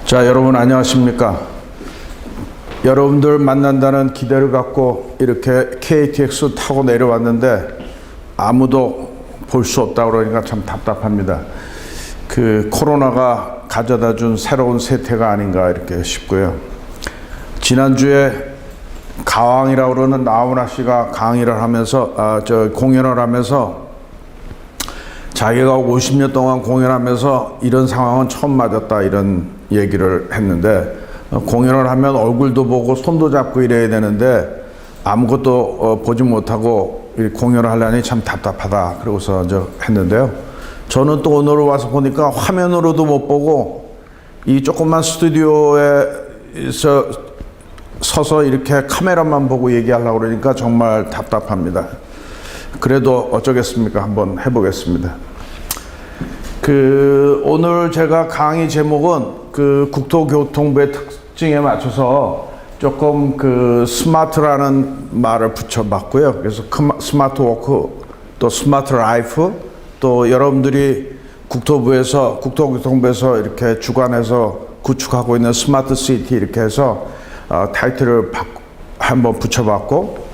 자, 여러분 안녕하십니까? 여러분들 만난다는 기대를 갖고 이렇게 KTX 타고 내려왔는데 아무도 볼 수 없다 그러니까 참 답답합니다. 그 코로나가 가져다 준 새로운 세태가 아닌가 이렇게 싶고요. 지난주에 가왕이라고 그러는 나훈아 씨가 강의를 하면서 공연을 하면서 자기가 50년 동안 공연하면서 이런 상황은 처음 맞았다 이런 얘기를 했는데, 공연을 하면 얼굴도 보고 손도 잡고 이래야 되는데 아무것도 보지 못하고 공연을 하려니 참 답답하다 그러고서 했는데요. 저는 또 오늘 와서 보니까 화면으로도 못 보고 이 조그만 스튜디오에서 서서 이렇게 카메라만 보고 얘기하려고 그러니까 정말 답답합니다. 그래도 어쩌겠습니까? 한번 해보겠습니다. 오늘 제가 강의 제목은 국토교통부의 특징에 맞춰서 조금 스마트라는 말을 붙여봤고요. 그래서 스마트 워크, 또 스마트 라이프, 또 여러분들이 국토교통부에서 이렇게 주관해서 구축하고 있는 스마트 시티 이렇게 해서 타이틀을 한번 붙여봤고,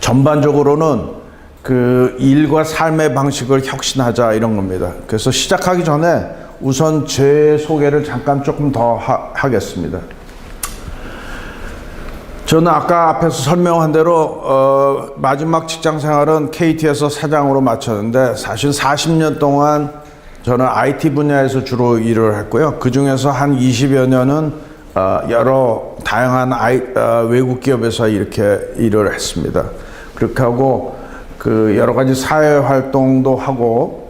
전반적으로는 일과 삶의 방식을 혁신하자 이런 겁니다. 그래서 시작하기 전에 우선 제 소개를 잠깐 조금 더 하겠습니다. 저는 아까 앞에서 설명한 대로 마지막 직장 생활은 KT에서 사장으로 마쳤는데, 사실 40년 동안 저는 IT 분야에서 주로 일을 했고요. 그 중에서 한 20여 년은 여러 다양한 외국 기업에서 이렇게 일을 했습니다. 그렇게 하고 여러 가지 사회 활동도 하고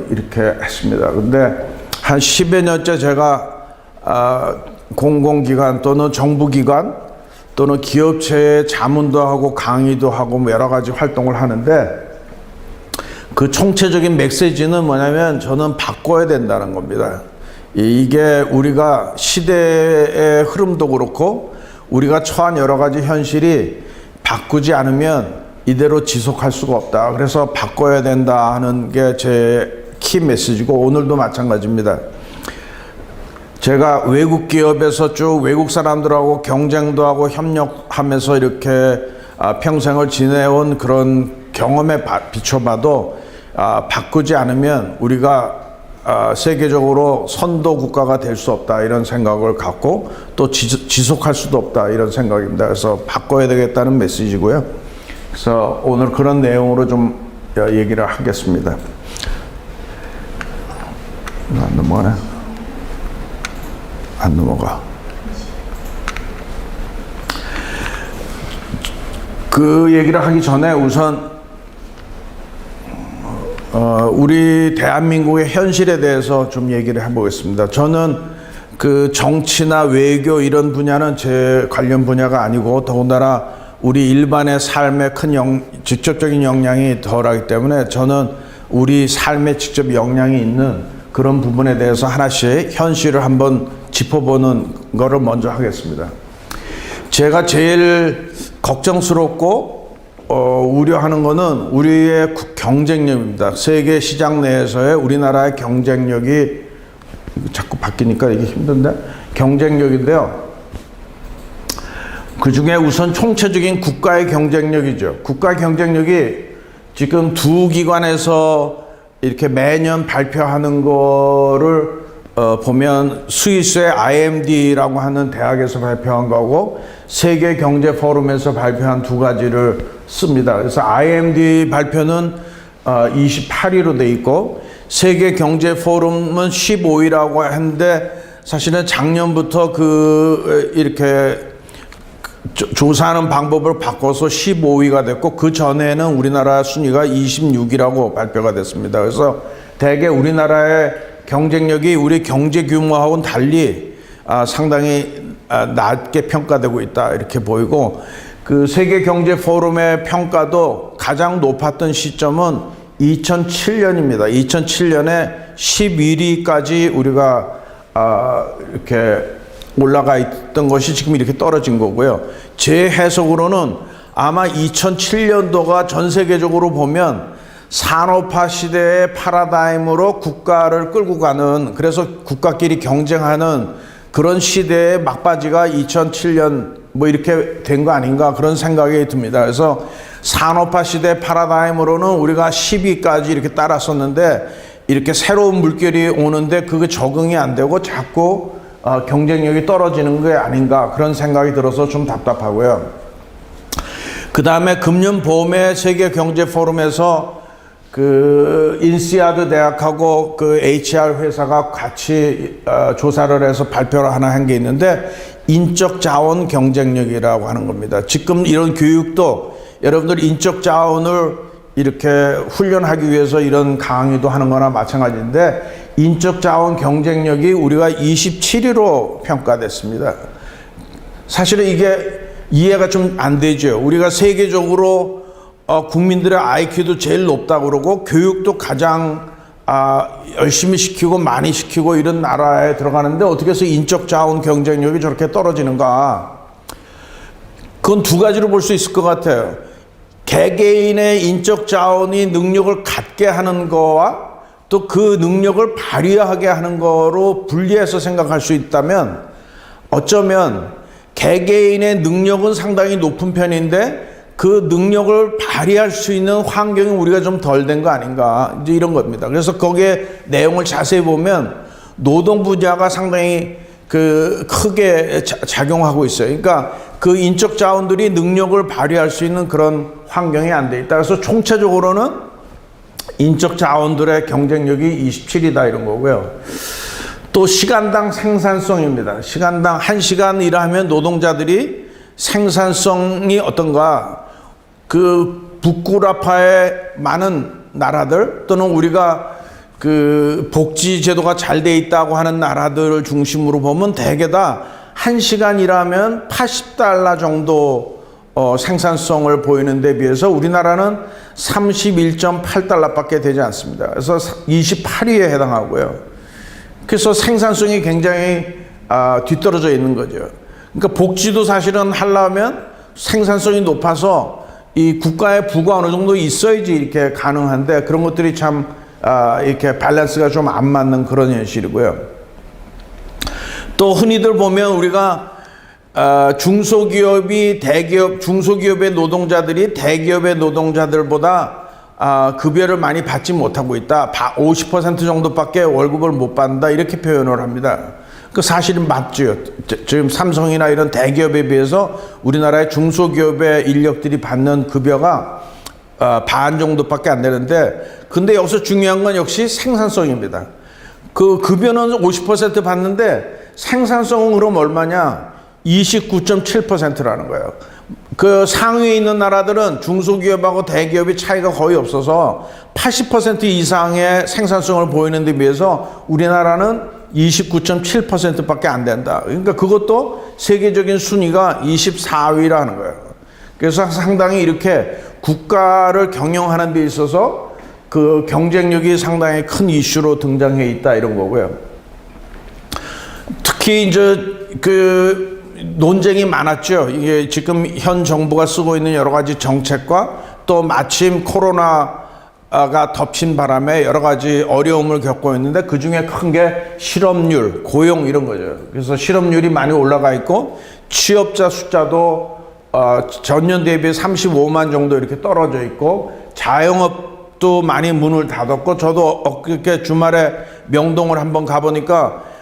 이렇게 했습니다. 근데 한 10여 년째 제가 공공기관 또는 정부기관 또는 기업체에 자문도 하고 강의도 하고 여러 가지 활동을 하는데, 그 총체적인 메시지는 뭐냐면 저는 바꿔야 된다는 겁니다. 이게 우리가 시대의 흐름도 그렇고 우리가 처한 여러 가지 현실이 바꾸지 않으면 이대로 지속할 수가 없다. 그래서 바꿔야 된다 하는 게 제 키 메시지고, 오늘도 마찬가지입니다. 제가 외국 기업에서 쭉 외국 사람들하고 경쟁도 하고 협력하면서 이렇게 평생을 지내온 그런 경험에 비춰봐도 바꾸지 않으면 우리가 세계적으로 선도 국가가 될 수 없다 이런 생각을 갖고, 또 지속할 수도 없다 이런 생각입니다. 그래서 바꿔야 되겠다는 메시지고요. 그래서 오늘 그런 내용으로 좀 얘기를 하겠습니다. 안 넘어가네. 안 넘어가. 그 얘기를 하기 전에 우선 우리 대한민국의 현실에 대해서 좀 얘기를 해보겠습니다. 저는 정치나 외교 이런 분야는 제 관련 분야가 아니고, 더군다나 우리 일반의 삶에 큰 직접적인 영향이 덜하기 때문에 저는 우리 삶에 직접 영향이 있는 그런 부분에 대해서 하나씩 현실을 한번 짚어보는 거를 먼저 하겠습니다. 제가 제일 걱정스럽고 우려하는 거는 우리의 경쟁력입니다. 세계 시장 내에서의 우리나라의 경쟁력이 자꾸 바뀌니까 이게 힘든데, 경쟁력인데요. 그 중에 우선 총체적인 국가의 경쟁력이죠. 국가 경쟁력이 지금 두 기관에서 이렇게 매년 발표하는 거를 보면 스위스의 IMD라고 하는 대학에서 발표한 거고 세계 경제 포럼에서 발표한 두 가지를 씁니다. 그래서 IMD 발표는 28위로 돼 있고 세계 경제 포럼은 15위라고 했는데, 사실은 작년부터 이렇게 조사하는 방법을 바꿔서 15위가 됐고, 그 전에는 우리나라 순위가 26위라고 발표가 됐습니다. 그래서 대개 우리나라의 경쟁력이 우리 경제 규모하고는 달리 상당히 낮게 평가되고 있다 이렇게 보이고, 세계 경제 포럼의 평가도 가장 높았던 시점은 2007년입니다. 2007년에 11위까지 우리가 이렇게 올라가 있던 것이 지금 이렇게 떨어진 거고요. 제 해석으로는 아마 2007년도가 전 세계적으로 보면 산업화 시대의 패러다임으로 국가를 끌고 가는, 그래서 국가끼리 경쟁하는 그런 시대의 막바지가 2007년 뭐 이렇게 된 거 아닌가 그런 생각이 듭니다. 그래서 산업화 시대 패러다임으로는 우리가 10위까지 이렇게 따랐었는데 이렇게 새로운 물결이 오는데 그게 적응이 안 되고 자꾸 경쟁력이 떨어지는 게 아닌가 그런 생각이 들어서 좀 답답하고요. 그 다음에 금년 봄에 세계 경제 포럼에서 그 인시아드 대학하고 그 HR 회사가 같이 조사를 해서 발표를 하나 한 게 있는데 인적 자원 경쟁력이라고 하는 겁니다. 지금 이런 교육도 여러분들 인적 자원을 이렇게 훈련하기 위해서 이런 강의도 하는 거나 마찬가지인데 인적 자원 경쟁력이 우리가 27위로 평가됐습니다. 사실은 이게 이해가 좀 안 되죠. 우리가 세계적으로 국민들의 IQ도 제일 높다고 그러고 교육도 가장 열심히 시키고 많이 시키고 이런 나라에 들어가는데 어떻게 해서 인적 자원 경쟁력이 저렇게 떨어지는가? 그건 두 가지로 볼 수 있을 것 같아요. 개개인의 인적 자원이 능력을 갖게 하는 거와 또 그 능력을 발휘하게 하는 거로 분리해서 생각할 수 있다면 어쩌면 개개인의 능력은 상당히 높은 편인데 그 능력을 발휘할 수 있는 환경이 우리가 좀 덜 된 거 아닌가 이제 이런 겁니다. 그래서 거기에 내용을 자세히 보면 노동 분야가 상당히 그 크게 작용하고 있어요. 그러니까 그 인적 자원들이 능력을 발휘할 수 있는 그런 환경이 안 돼 있다. 그래서 총체적으로는 인적 자원들의 경쟁력이 27이다 이런 거고요. 또 시간당 생산성입니다. 시간당 1시간 일하면 노동자들이 생산성이 어떤가? 그 북구라파의 많은 나라들 또는 우리가 그 복지 제도가 잘 돼 있다고 하는 나라들을 중심으로 보면 대개 다 1시간 일하면 $80 정도 생산성을 보이는 데 비해서 우리나라는 31.8달러밖에 되지 않습니다. 그래서 28위에 해당하고요. 그래서 생산성이 굉장히 뒤떨어져 있는 거죠. 그러니까 복지도 사실은 하려면 생산성이 높아서 이 국가의 부가 어느 정도 있어야지 이렇게 가능한데 그런 것들이 참 이렇게 밸런스가 좀 안 맞는 그런 현실이고요. 또 흔히들 보면 우리가 중소기업이 대기업, 중소기업의 노동자들이 대기업의 노동자들보다 급여를 많이 받지 못하고 있다. 50% 정도밖에 월급을 못 받는다. 이렇게 표현을 합니다. 그 사실은 맞죠. 지금 삼성이나 이런 대기업에 비해서 우리나라의 중소기업의 인력들이 받는 급여가 반 정도밖에 안 되는데 근데 여기서 중요한 건 역시 생산성입니다. 그 급여는 50% 받는데 생산성은 그럼 얼마냐? 29.7%라는 거예요. 그 상위에 있는 나라들은 중소기업하고 대기업이 차이가 거의 없어서 80% 이상의 생산성을 보이는 데 비해서 우리나라는 29.7%밖에 안 된다. 그러니까 그것도 세계적인 순위가 24위라는 거예요. 그래서 상당히 이렇게 국가를 경영하는 데 있어서 그 경쟁력이 상당히 큰 이슈로 등장해 있다 이런 거고요. 특히 이제 그 논쟁이 많았죠. 이게 지금 현 정부가 쓰고 있는 여러 가지 정책과 또 마침 코로나가 덮친 바람에 여러 가지 어려움을 겪고 있는데 그 중에 큰 게 실업률, 고용 이런 거죠. 그래서 실업률이 많이 올라가 있고 취업자 숫자도 전년 대비 35만 정도 이렇게 떨어져 있고 자영업도 많이 문을 닫았고 저도 엊그저께 주말에 명동을 한번 가보니까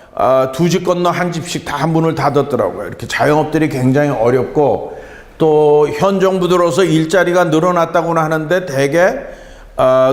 두 집 건너 한 집씩 다 문을 닫았더라고요. 이렇게 자영업들이 굉장히 어렵고 또 현 정부 들어서 일자리가 늘어났다고는 하는데 대개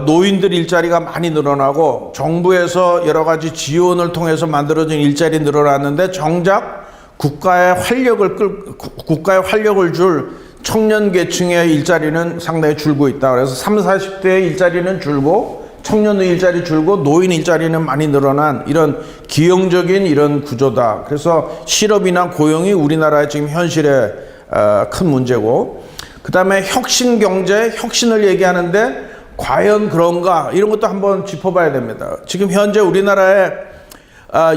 노인들 일자리가 많이 늘어나고 정부에서 여러 가지 지원을 통해서 만들어진 일자리 늘어났는데 정작 국가의 활력을 줄 청년 계층의 일자리는 상당히 줄고 있다. 그래서 30, 40대의 일자리는 줄고 청년 일자리 줄고 노인 일자리는 많이 늘어난 이런 기형적인 이런 구조다. 그래서 실업이나 고용이 우리나라의 지금 현실의 큰 문제고 그 다음에 혁신 경제, 혁신을 얘기하는데 과연 그런가 이런 것도 한번 짚어봐야 됩니다. 지금 현재 우리나라에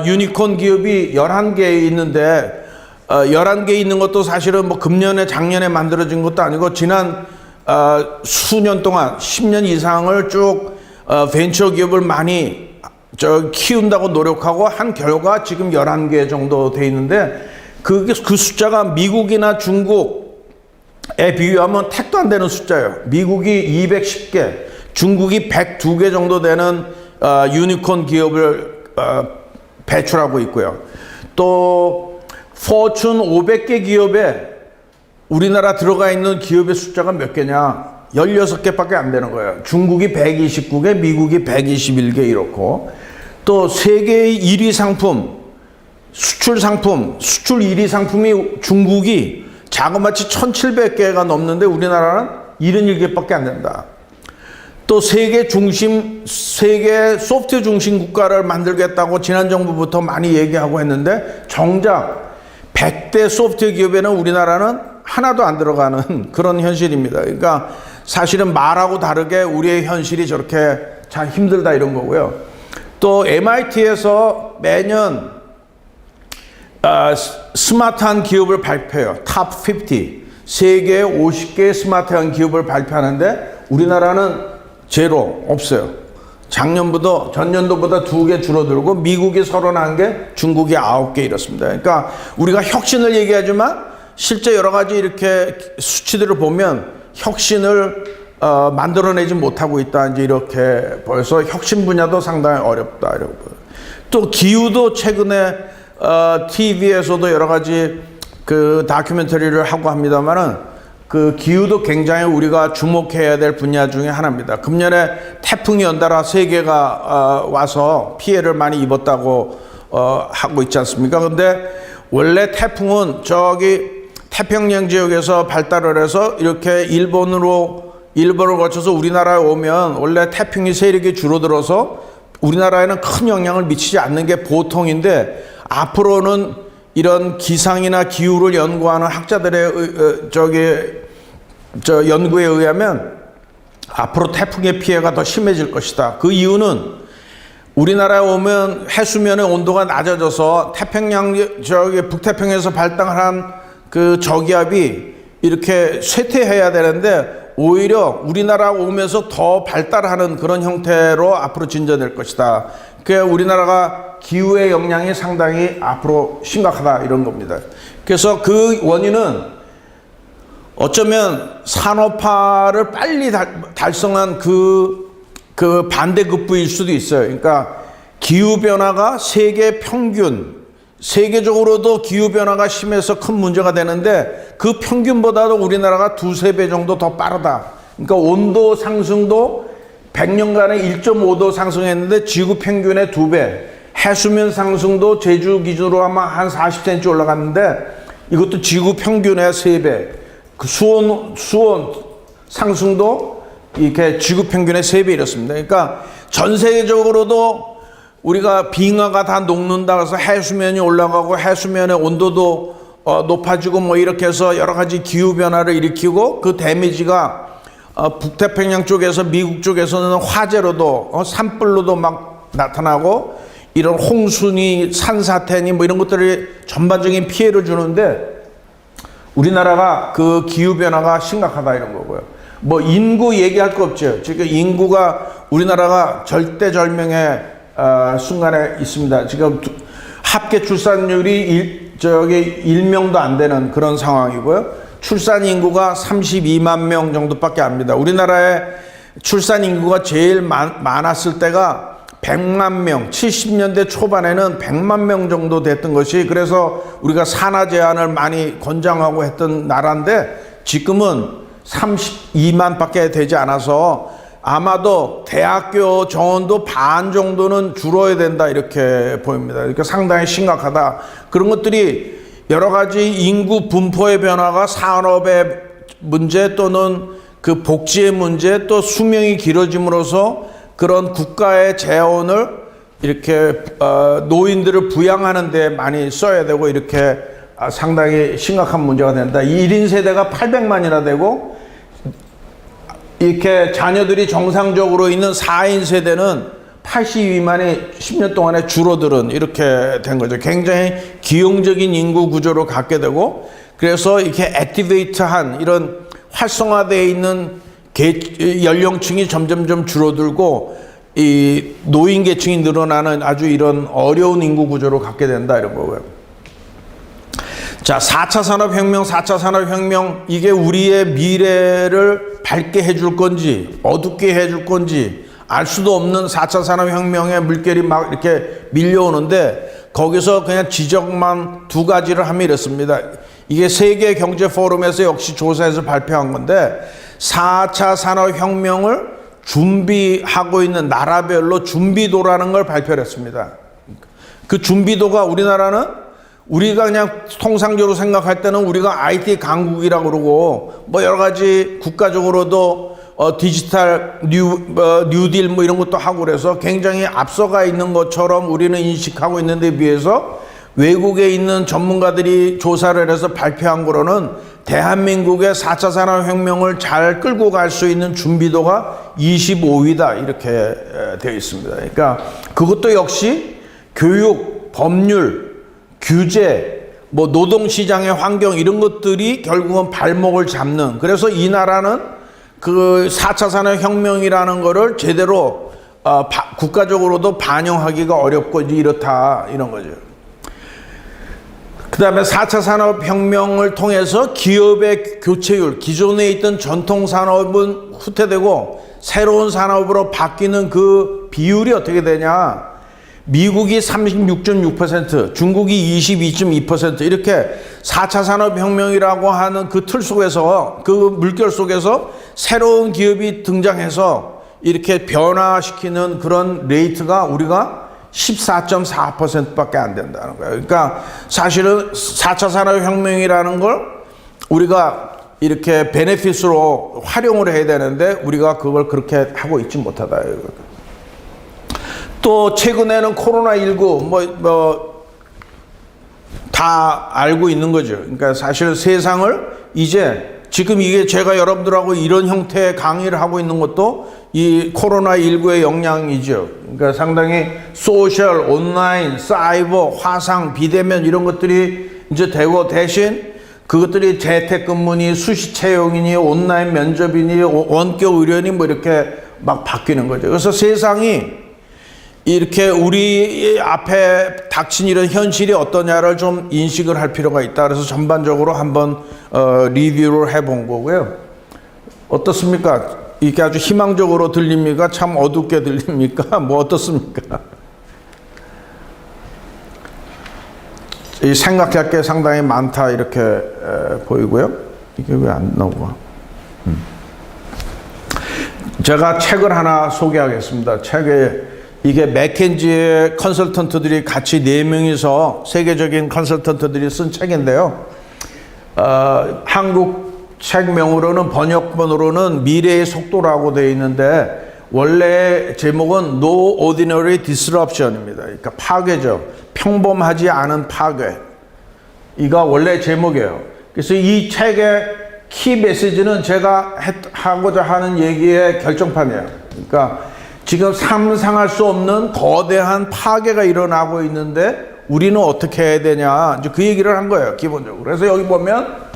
유니콘 기업이 11개 있는데 11개 있는 것도 사실은 뭐 금년에 작년에 만들어진 것도 아니고 지난 수년 동안 10년 이상을 쭉 벤처 기업을 많이 키운다고 노력하고 한 결과 지금 11개 정도 돼 있는데 그 숫자가 미국이나 중국에 비유하면 택도 안 되는 숫자예요. 미국이 210개, 중국이 102개 정도 되는 유니콘 기업을 배출하고 있고요. 또 포춘 500개 기업에 우리나라 들어가 있는 기업의 숫자가 몇 개냐? 16개밖에 안 되는 거예요. 중국이 129개, 미국이 121개 이렇고 또 세계의 1위 상품, 수출 1위 상품이 중국이 자그마치 1700개가 넘는데 우리나라는 77개밖에 안 된다. 또 세계 소프트웨어 중심 국가를 만들겠다고 지난 정부부터 많이 얘기하고 했는데 정작 100대 소프트웨어 기업에는 우리나라는 하나도 안 들어가는 그런 현실입니다. 그러니까 사실은 말하고 다르게 우리의 현실이 저렇게 참 힘들다 이런 거고요. 또 MIT에서 매년 스마트한 기업을 발표해요. 탑 50. 세계 50개의 스마트한 기업을 발표하는데 우리나라는 제로 없어요. 작년보다 전년도보다 2개 줄어들고 미국이 31개, 중국이 9개 이렇습니다. 그러니까 우리가 혁신을 얘기하지만 실제 여러 가지 이렇게 수치들을 보면 혁신을 만들어내지 못하고 있다. 이제 이렇게 벌써 혁신 분야도 상당히 어렵다. 이러고 또 기후도 최근에 TV에서도 여러 가지 그 다큐멘터리를 하고 합니다만은 그 기후도 굉장히 우리가 주목해야 될 분야 중에 하나입니다. 금년에 태풍이 연달아 3개가 와서 피해를 많이 입었다고 하고 있지 않습니까? 근데 원래 태풍은 저기 태평양 지역에서 발달을 해서 이렇게 일본을 거쳐서 우리나라에 오면 원래 태풍이 세력이 줄어들어서 우리나라에는 큰 영향을 미치지 않는 게 보통인데 앞으로는 이런 기상이나 기후를 연구하는 학자들의 연구에 의하면 앞으로 태풍의 피해가 더 심해질 것이다. 그 이유는 우리나라에 오면 해수면의 온도가 낮아져서 태평양 북태평양에서 발달한 그 저기압이 이렇게 쇠퇴해야 되는데 오히려 우리나라 오면서 더 발달하는 그런 형태로 앞으로 진전될 것이다. 그러니까 우리나라가 기후의 영향이 상당히 앞으로 심각하다 이런 겁니다. 그래서 그 원인은 어쩌면 산업화를 빨리 달성한 그 반대급부일 수도 있어요. 그러니까 기후변화가 세계 평균, 세계적으로도 기후변화가 심해서 큰 문제가 되는데 그 평균보다도 우리나라가 2~3배 정도 더 빠르다. 그러니까 온도 상승도 100년간에 1.5도 상승했는데 지구 평균의 2배, 해수면 상승도 제주 기준으로 아마 한 40cm 올라갔는데 이것도 지구 평균의 3배, 그 수온 상승도 이렇게 지구 평균의 3배 이렇습니다. 그러니까 전 세계적으로도 우리가 빙하가 다 녹는다 그래서 해수면이 올라가고 해수면의 온도도 높아지고 뭐 이렇게 해서 여러 가지 기후 변화를 일으키고 그 데미지가 북태평양 쪽에서 미국 쪽에서는 화재로도 산불로도 막 나타나고 이런 홍수니 산사태니 뭐 이런 것들이 전반적인 피해를 주는데 우리나라가 그 기후 변화가 심각하다 이런 거고요. 뭐 인구 얘기할 거 없죠. 지금 인구가 우리나라가 절대절명의 순간에 있습니다. 지금 합계 출산율이 1명도 안 되는 그런 상황이고요. 출산 인구가 32만 명 정도밖에 안 됩니다. 우리나라의 출산 인구가 제일 많았을 때가 100만 명, 70년대 초반에는 100만 명 정도 됐던 것이 그래서 우리가 산하 제한을 많이 권장하고 했던 나라인데 지금은 32만밖에 되지 않아서 아마도 대학교 정원도 반 정도는 줄어야 된다 이렇게 보입니다. 그러니까 상당히 심각하다. 그런 것들이 여러 가지 인구 분포의 변화가 산업의 문제 또는 그 복지의 문제 또 수명이 길어짐으로써 그런 국가의 재원을 이렇게 노인들을 부양하는 데 많이 써야 되고 이렇게 상당히 심각한 문제가 된다. 1인 세대가 800만이나 되고 이렇게 자녀들이 정상적으로 있는 4인 세대는 82만이 10년 동안에 줄어들은 이렇게 된 거죠. 굉장히 기형적인 인구 구조로 갖게 되고 그래서 이렇게 액티베이트한 이런 활성화되어 있는 연령층이 점점점 줄어들고 이 노인 계층이 늘어나는 아주 이런 어려운 인구 구조로 갖게 된다 이런 거고요. 자, 4차 산업혁명, 4차 산업혁명 이게 우리의 미래를 밝게 해줄 건지 어둡게 해줄 건지 알 수도 없는 4차 산업혁명의 물결이 막 이렇게 밀려오는데 거기서 그냥 지적만 두 가지를 하면 이렇습니다. 이게 세계경제포럼에서 역시 조사해서 발표한 건데 4차 산업혁명을 준비하고 있는 나라별로 준비도라는 걸 발표를 했습니다. 그 준비도가 우리가 그냥 통상적으로 생각할 때는 우리가 IT 강국이라고 그러고 뭐 여러 가지 국가적으로도 디지털 뉴딜 뭐 이런 것도 하고 그래서 굉장히 앞서가 있는 것처럼 우리는 인식하고 있는데 비해서 외국에 있는 전문가들이 조사를 해서 발표한 거로는 대한민국의 4차 산업혁명을 잘 끌고 갈 수 있는 준비도가 25위다 이렇게 되어 있습니다. 그러니까 그것도 역시 교육, 법률, 규제, 뭐 노동시장의 환경 이런 것들이 결국은 발목을 잡는 그래서 이 나라는 그 4차 산업혁명이라는 거를 제대로 국가적으로도 반영하기가 어렵고 이렇다 이런 거죠. 그 다음에 4차 산업혁명을 통해서 기업의 교체율, 기존에 있던 전통산업은 후퇴되고 새로운 산업으로 바뀌는 그 비율이 어떻게 되냐. 미국이 36.6%, 중국이 22.2% 이렇게 4차 산업혁명이라고 하는 그 틀 속에서 그 물결 속에서 새로운 기업이 등장해서 이렇게 변화시키는 그런 레이트가 우리가 14.4%밖에 안 된다는 거예요. 그러니까 사실은 4차 산업혁명이라는 걸 우리가 이렇게 베네핏으로 활용을 해야 되는데 우리가 그걸 그렇게 하고 있지 못하다. 또 최근에는 코로나19 다 알고 있는 거죠. 그러니까 사실 세상을 이제 지금 이게 제가 여러분들하고 이런 형태의 강의를 하고 있는 것도 이 코로나19의 영향이죠. 그러니까 상당히 소셜, 온라인, 사이버, 화상, 비대면 이런 것들이 이제 되고 대신 그것들이 재택근무니 수시 채용이니 온라인 면접이니 원격 의료니 뭐 이렇게 막 바뀌는 거죠. 그래서 세상이 이렇게 우리 앞에 닥친 이런 현실이 어떠냐를 좀 인식을 할 필요가 있다. 그래서 전반적으로 한번 리뷰를 해본 거고요. 어떻습니까? 이게 아주 희망적으로 들립니까? 참 어둡게 들립니까? 뭐 어떻습니까? 이 생각할 게 상당히 많다 이렇게 보이고요. 이게 왜 안 나오고? 제가 책을 하나 소개하겠습니다. 책에 이게 맥켄지의 컨설턴트들이 같이 4명이서 세계적인 컨설턴트들이 쓴 책인데요. 한국 책명으로는 번역본으로는 미래의 속도라고 되어 있는데 원래 제목은 No Ordinary Disruption입니다. 그러니까 파괴죠. 평범하지 않은 파괴. 이가 원래 제목이에요. 그래서 이 책의 키 메시지는 제가 하고자 하는 얘기의 결정판이에요. 그러니까 지금 상상할 수 없는 거대한 파괴가 일어나고 있는데 우리는 어떻게 해야 되냐 이제 그 얘기를 한 거예요 기본적으로. 그래서 여기 보면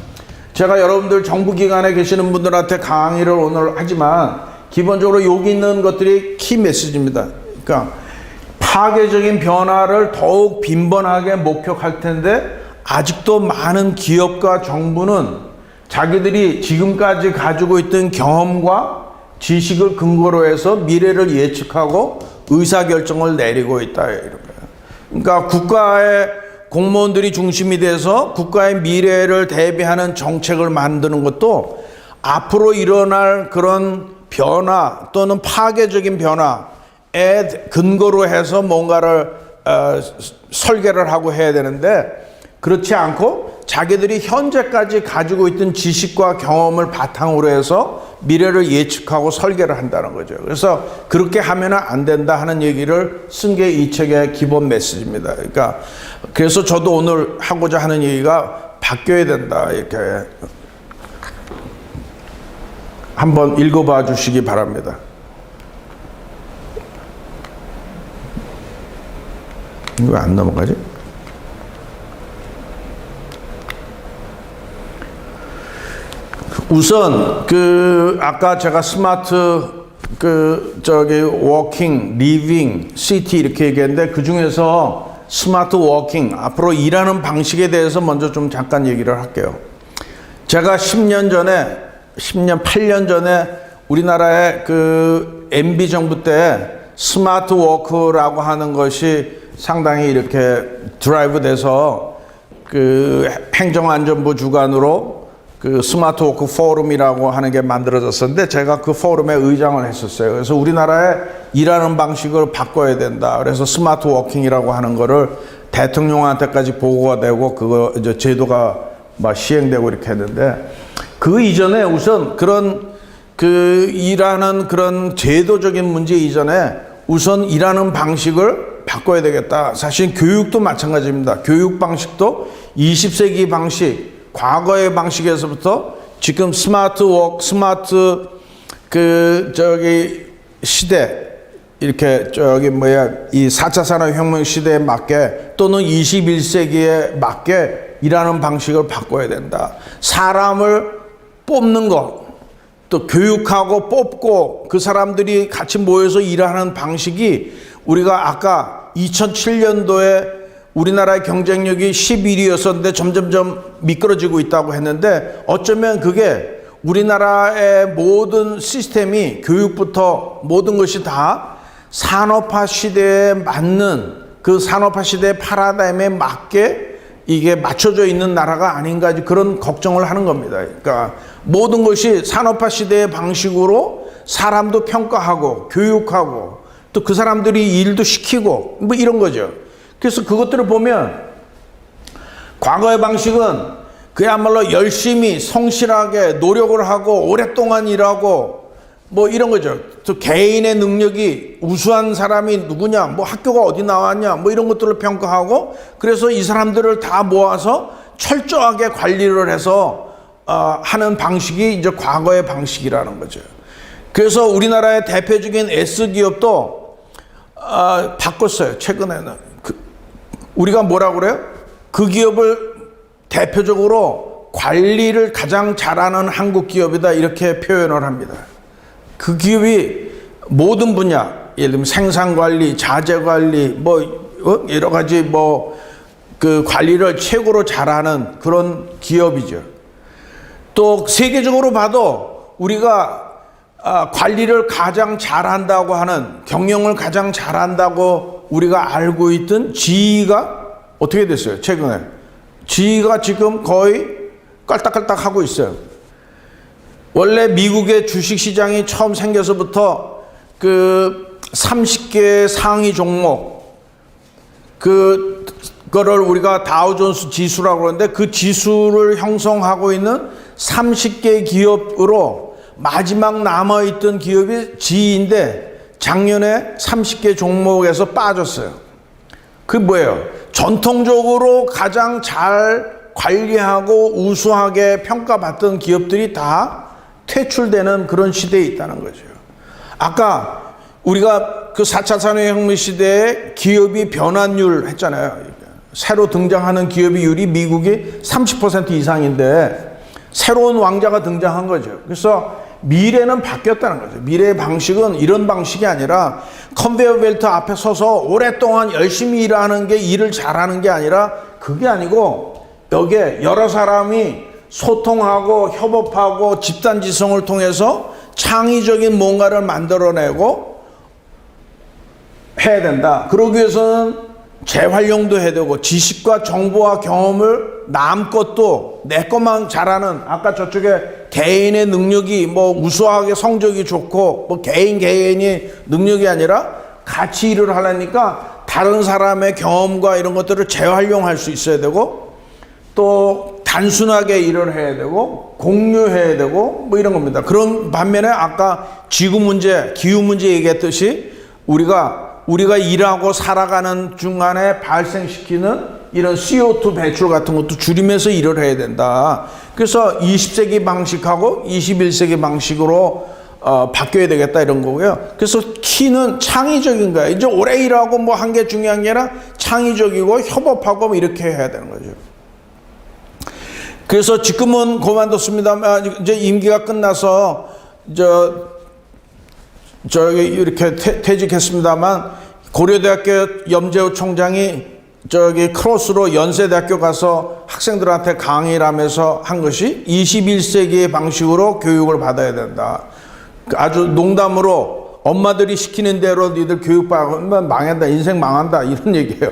제가 여러분들 정부기관에 계시는 분들한테 강의를 오늘 하지만 기본적으로 여기 있는 것들이 키 메시지입니다. 그러니까 파괴적인 변화를 더욱 빈번하게 목격할 텐데 아직도 많은 기업과 정부는 자기들이 지금까지 가지고 있던 경험과 지식을 근거로 해서 미래를 예측하고 의사결정을 내리고 있다. 이런 거예요. 그러니까 국가의 공무원들이 중심이 돼서 국가의 미래를 대비하는 정책을 만드는 것도 앞으로 일어날 그런 변화 또는 파괴적인 변화에 근거로 해서 뭔가를 설계를 하고 해야 되는데 그렇지 않고 자기들이 현재까지 가지고 있던 지식과 경험을 바탕으로 해서 미래를 예측하고 설계를 한다는 거죠. 그래서 그렇게 하면 안 된다 하는 얘기를 쓴 게 이 책의 기본 메시지입니다. 그러니까 그래서 저도 오늘 하고자 하는 얘기가 바뀌어야 된다 이렇게 한번 읽어봐 주시기 바랍니다. 이거 안 넘어가지? 우선 아까 제가 스마트 워킹, 리빙, 시티 이렇게 얘기했는데 그 중에서 스마트 워킹, 앞으로 일하는 방식에 대해서 먼저 좀 잠깐 얘기를 할게요. 제가 8년 전에 우리나라의 MB 정부 때 스마트 워크라고 하는 것이 상당히 이렇게 드라이브 돼서 행정안전부 주관으로 스마트 워크 포럼이라고 하는 게 만들어졌었는데 제가 그 포럼에 의장을 했었어요. 그래서 우리나라의 일하는 방식을 바꿔야 된다. 그래서 스마트 워킹이라고 하는 거를 대통령한테까지 보고가 되고 그거 이제 제도가 막 시행되고 이렇게 했는데 그 이전에 우선 그런 일하는 그런 제도적인 문제 이전에 우선 일하는 방식을 바꿔야 되겠다. 사실 교육도 마찬가지입니다. 교육 방식도 20세기 방식, 과거의 방식에서부터 지금 스마트 시대, 이렇게 이 4차 산업혁명 시대에 맞게 또는 21세기에 맞게 일하는 방식을 바꿔야 된다. 사람을 뽑는 것, 또 교육하고 뽑고 그 사람들이 같이 모여서 일하는 방식이 우리가 아까 2007년도에 우리나라의 경쟁력이 11위였었는데 점점점 미끄러지고 있다고 했는데 어쩌면 그게 우리나라의 모든 시스템이 교육부터 모든 것이 다 산업화 시대에 맞는 그 산업화 시대의 파라다임에 맞게 이게 맞춰져 있는 나라가 아닌가 그런 걱정을 하는 겁니다. 그러니까 모든 것이 산업화 시대의 방식으로 사람도 평가하고 교육하고 또 그 사람들이 일도 시키고 뭐 이런 거죠. 그래서 그것들을 보면 과거의 방식은 그야말로 열심히 성실하게 노력을 하고 오랫동안 일하고 뭐 이런 거죠. 또 개인의 능력이 우수한 사람이 누구냐, 뭐 학교가 어디 나왔냐, 뭐 이런 것들을 평가하고 그래서 이 사람들을 다 모아서 철저하게 관리를 해서 하는 방식이 이제 과거의 방식이라는 거죠. 그래서 우리나라의 대표적인 S기업도 바꿨어요. 최근에는 우리가 뭐라고 그래요? 그 기업을 대표적으로 관리를 가장 잘하는 한국 기업이다 이렇게 표현을 합니다. 그 기업이 모든 분야, 예를 들면 생산관리, 자재관리, 여러 가지 관리를 최고로 잘하는 그런 기업이죠. 또 세계적으로 봐도 우리가 관리를 가장 잘한다고 하는, 경영을 가장 잘한다고 우리가 알고 있던 GE가 어떻게 됐어요? 최근에 GE가 지금 거의 깔딱깔딱 하고 있어요. 원래 미국의 주식시장이 처음 생겨서부터 30개 상위 종목 그거를 우리가 다우존스 지수라고 그러는데 그 지수를 형성하고 있는 30개 기업으로 마지막 남아있던 기업이 GE인데 작년에 30개 종목에서 빠졌어요. 그게 뭐예요? 전통적으로 가장 잘 관리하고 우수하게 평가받던 기업들이 다 퇴출되는 그런 시대에 있다는 거죠. 아까 우리가 4차 산업혁명 시대에 기업이 변환율 했잖아요. 새로 등장하는 기업이율이 미국이 30% 이상인데 새로운 왕자가 등장한 거죠. 그래서 미래는 바뀌었다는 거죠. 미래의 방식은 이런 방식이 아니라 컨베이어 벨트 앞에 서서 오랫동안 열심히 일하는 게 일을 잘하는 게 아니라 그게 아니고 여기에 여러 사람이 소통하고 협업하고 집단지성을 통해서 창의적인 뭔가를 만들어내고 해야 된다. 그러기 위해서는 재활용도 해야 되고 지식과 정보와 경험을 남 것도 내 것만 잘하는, 아까 저쪽에 개인의 능력이 우수하게 성적이 좋고 개인이 능력이 아니라 같이 일을 하려니까 다른 사람의 경험과 이런 것들을 재활용할 수 있어야 되고 또 단순하게 일을 해야 되고 공유해야 되고 이런 겁니다. 그런 반면에 아까 지구 문제, 기후 문제 얘기했듯이 우리가 일하고 살아가는 중간에 발생시키는 이런 CO2 배출 같은 것도 줄이면서 일을 해야 된다. 그래서 20세기 방식하고 21세기 방식으로 바뀌어야 되겠다 이런 거고요. 그래서 키는 창의적인 거예요. 이제 오래 일하고 한 게 중요한 게 아니라 창의적이고 협업하고 이렇게 해야 되는 거죠. 그래서 지금은 그만뒀습니다만 이제 임기가 끝나서 저기 이렇게 퇴직했습니다만 고려대학교 염재호 총장이 저기 크로스로 연세대학교 가서 학생들한테 강의를 하면서 한 것이 21세기의 방식으로 교육을 받아야 된다. 아주 농담으로 엄마들이 시키는 대로 니들 교육받으면 망한다, 인생 망한다, 이런 얘기예요.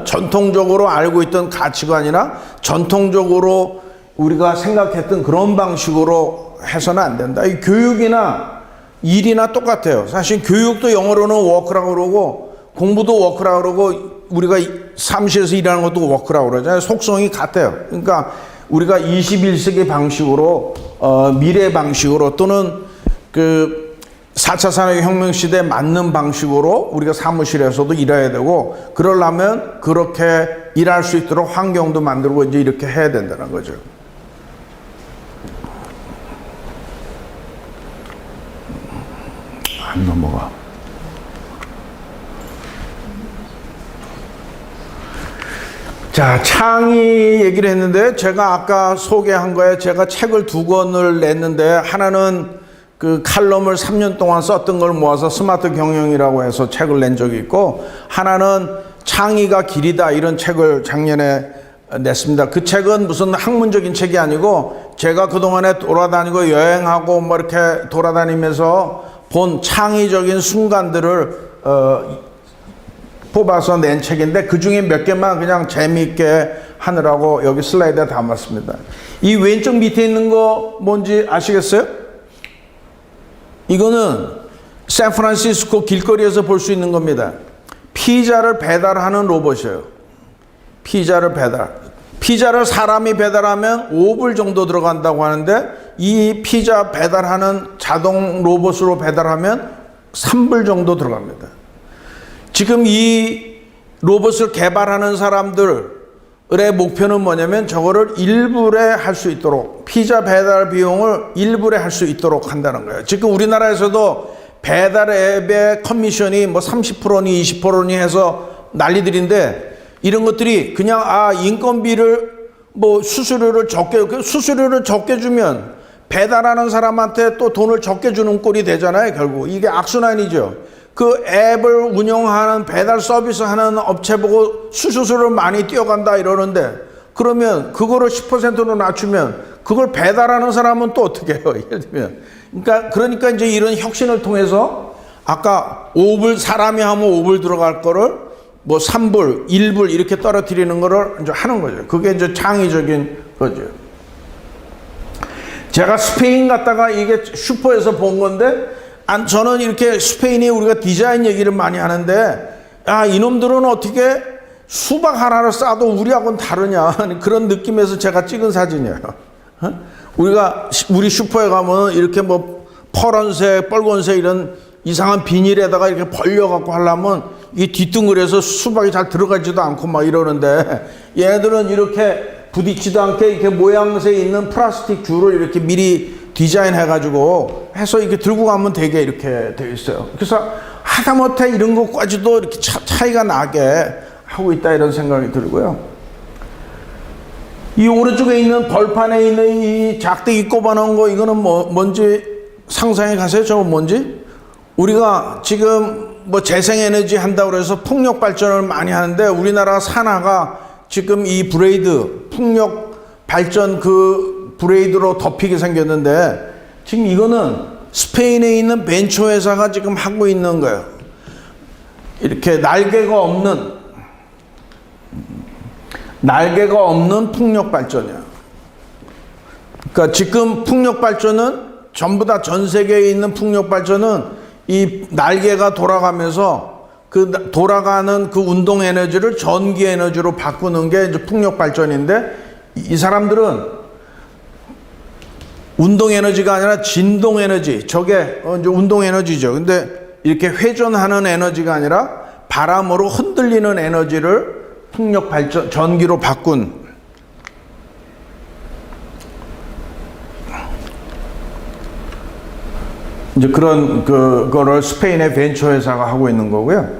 전통적으로 알고 있던 가치관이나 전통적으로 우리가 생각했던 그런 방식으로 해서는 안 된다. 이 교육이나 일이나 똑같아요. 사실 교육도 영어로는 워크라고 그러고 공부도 워크라고 그러고 우리가 사무실에서 일하는 것도 워크라고 그러잖아요. 속성이 같아요. 그러니까 우리가 21세기 방식으로 미래 방식으로 또는 그 4차 산업혁명 시대에 맞는 방식으로 우리가 사무실에서도 일해야 되고, 그러려면 그렇게 일할 수 있도록 환경도 만들고 이제 이렇게 해야 된다는 거죠. 안 넘어가. 자, 창의 얘기를 했는데 제가 아까 소개한 거에 제가 책을 2권을 냈는데 하나는 그 칼럼을 3년 동안 썼던 걸 모아서 스마트 경영이라고 해서 책을 낸 적이 있고, 하나는 창의가 길이다 이런 책을 작년에 냈습니다. 그 책은 무슨 학문적인 책이 아니고 제가 그동안에 돌아다니고 여행하고 뭐 이렇게 돌아다니면서 본 창의적인 순간들을 뽑아서 낸 책인데 그 중에 몇 개만 그냥 재미있게 하느라고 여기 슬라이드에 담았습니다. 이 왼쪽 밑에 있는 거 뭔지 아시겠어요? 이거는 샌프란시스코 길거리에서 볼 수 있는 겁니다. 피자를 배달하는 로봇이에요. 피자를 사람이 배달하면 5불 정도 들어간다고 하는데 이 피자 배달하는 자동 로봇으로 배달하면 3불 정도 들어갑니다. 지금 이 로봇을 개발하는 사람들의 목표는 뭐냐면 저거를 1불에 할 수 있도록, 피자 배달 비용을 1불에 할 수 있도록 한다는 거예요. 지금 우리나라에서도 배달 앱의 커미션이 뭐 30%니 20%니 해서 난리들인데, 이런 것들이 그냥 인건비를 뭐 수수료를 적게 주면 배달하는 사람한테 또 돈을 적게 주는 꼴이 되잖아요. 결국 이게 악순환이죠. 그 앱을 운영하는 배달 서비스 하는 업체 보고 수수료를 많이 뛰어간다 이러는데, 그러면 그거를 10%로 낮추면 그걸 배달하는 사람은 또 어떻게 해요? 예를 들면. 그러니까 이제 이런 혁신을 통해서 아까 5불, 사람이 하면 5불 들어갈 거를 뭐 3불, 1불 이렇게 떨어뜨리는 거를 이제 하는 거죠. 그게 이제 창의적인 거죠. 제가 스페인 갔다가 이게 슈퍼에서 본 건데, 저는 이렇게 스페인이 우리가 디자인 얘기를 많이 하는데, 이놈들은 어떻게 수박 하나를 싸도 우리하고는 다르냐 그런 느낌에서 제가 찍은 사진이에요. 우리 슈퍼에 가면 이렇게 뭐 파란색, 빨간색 이런 이상한 비닐에다가 이렇게 벌려갖고 하려면 이 뒷둥그레에서 수박이 잘 들어가지도 않고 막 이러는데, 얘네들은 이렇게 부딪히지도 않게 이렇게 모양새 있는 플라스틱 줄을 이렇게 미리 디자인 해가지고 해서 이렇게 들고 가면 되게 이렇게 되어 있어요. 그래서 하다못해 이런 것까지도 이렇게 차이가 나게 하고 있다 이런 생각이 들고요. 이 오른쪽에 있는 벌판에 있는 이 작대기 꼽아놓은 거, 이거는 뭔지 상상해 가세요? 저거 뭔지? 우리가 지금 뭐 재생에너지 한다고 해서 풍력 발전을 많이 하는데, 우리나라 산하가 지금 이 브레이드, 풍력 발전 그 브레이드로 덮이게 생겼는데, 지금 이거는 스페인에 있는 벤처 회사가 지금 하고 있는 거예요. 이렇게 날개가 없는 풍력 발전이야. 그러니까 지금 풍력 발전은 전부 다 전 세계에 있는 풍력 발전은 이 날개가 돌아가면서 그 돌아가는 그 운동 에너지를 전기 에너지로 바꾸는 게 이제 풍력 발전인데, 이 사람들은 운동 에너지가 아니라 진동 에너지, 저게 이제 운동 에너지죠. 근데 이렇게 회전하는 에너지가 아니라 바람으로 흔들리는 에너지를 풍력 발전, 전기로 바꾼, 이제 그런 그거를 스페인의 벤처 회사가 하고 있는 거고요.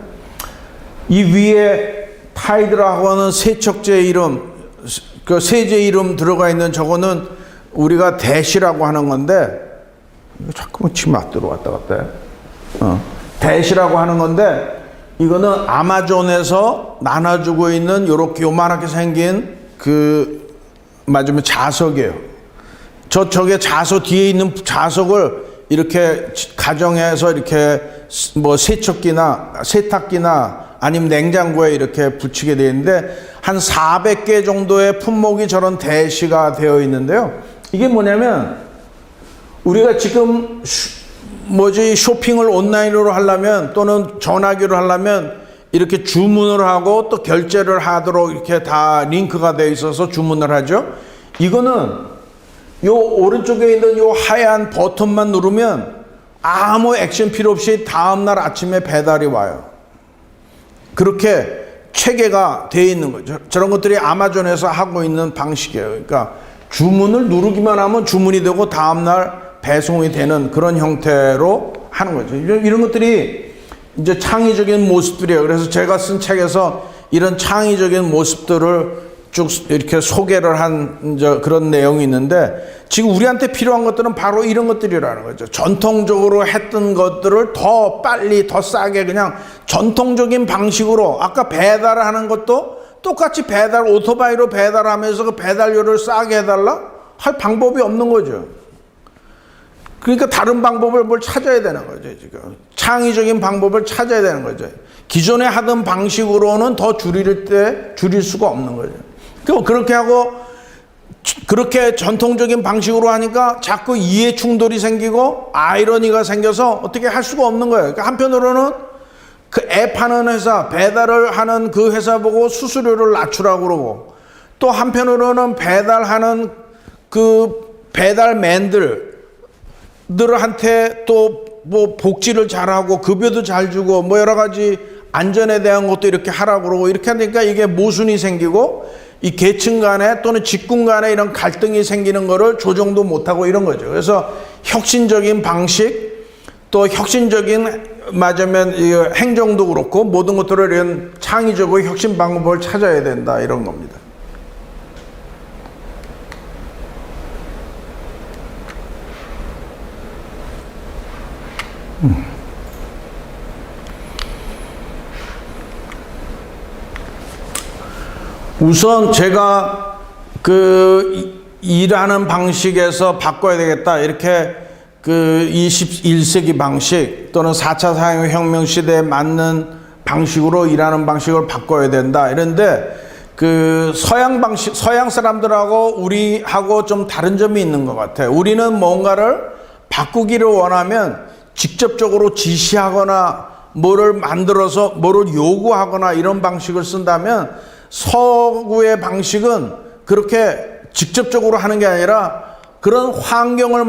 이 위에 타이드라고 하는 세척제 이름, 그 세제 이름 들어가 있는 저거는 우리가 대시라고 하는 건데, 이거 자꾸만 침 막 들어왔다 갔다 해. 대시라고 하는 건데, 이거는 아마존에서 나눠주고 있는 요렇게 요만하게 생긴 맞으면 자석이에요. 저게 자석 뒤에 있는 자석을 이렇게 가정에서 이렇게 뭐 세탁기나 아니면 냉장고에 이렇게 붙이게 되어 있는데, 한 400개 정도의 품목이 저런 대시가 되어 있는데요. 이게 뭐냐면, 우리가 지금 쇼핑을 온라인으로 하려면 또는 전화기로 하려면 이렇게 주문을 하고 또 결제를 하도록 이렇게 다 링크가 되어 있어서 주문을 하죠. 이거는 요 오른쪽에 있는 요 하얀 버튼만 누르면 아무 액션 필요 없이 다음날 아침에 배달이 와요. 그렇게 체계가 되어 있는 거죠. 저런 것들이 아마존에서 하고 있는 방식이에요. 그러니까 주문을 누르기만 하면 주문이 되고 다음날 배송이 되는 그런 형태로 하는 거죠. 이런 것들이 이제 창의적인 모습들이에요. 그래서 제가 쓴 책에서 이런 창의적인 모습들을 쭉 이렇게 소개를 한 그런 내용이 있는데, 지금 우리한테 필요한 것들은 바로 이런 것들이라는 거죠. 전통적으로 했던 것들을 더 빨리 더 싸게 그냥 전통적인 방식으로, 아까 배달을 하는 것도 똑같이 오토바이로 배달하면서 그 배달료를 싸게 해달라 할 방법이 없는 거죠. 그러니까 다른 방법을 뭘 찾아야 되는 거죠. 지금 창의적인 방법을 찾아야 되는 거죠. 기존에 하던 방식으로는 더 줄일 수가 없는 거죠. 그렇게 하고 그렇게 전통적인 방식으로 하니까 자꾸 이해 충돌이 생기고 아이러니가 생겨서 어떻게 할 수가 없는 거예요. 그러니까 한편으로는 그 앱 하는 회사, 배달을 하는 그 회사 보고 수수료를 낮추라고 그러고, 또 한편으로는 배달하는 그 배달맨들한테 또 뭐 복지를 잘하고 급여도 잘 주고 뭐 여러 가지 안전에 대한 것도 이렇게 하라고 그러고, 이렇게 하니까 이게 모순이 생기고 이 계층 간에 또는 직군 간에 이런 갈등이 생기는 거를 조정도 못하고 이런 거죠. 그래서 혁신적인 방식, 또 혁신적인 행정도 그렇고 모든 것들을 이런 창의적으로 혁신 방법을 찾아야 된다, 이런 겁니다. 우선 제가 일하는 방식에서 바꿔야 되겠다, 이렇게 21세기 방식 또는 4차 산업혁명 시대에 맞는 방식으로 일하는 방식을 바꿔야 된다, 이런데 서양 사람들하고 우리하고 좀 다른 점이 있는 것 같아요. 우리는 뭔가를 바꾸기를 원하면 직접적으로 지시하거나 뭐를 만들어서 뭐를 요구하거나 이런 방식을 쓴다면, 서구의 방식은 그렇게 직접적으로 하는 게 아니라 그런 환경을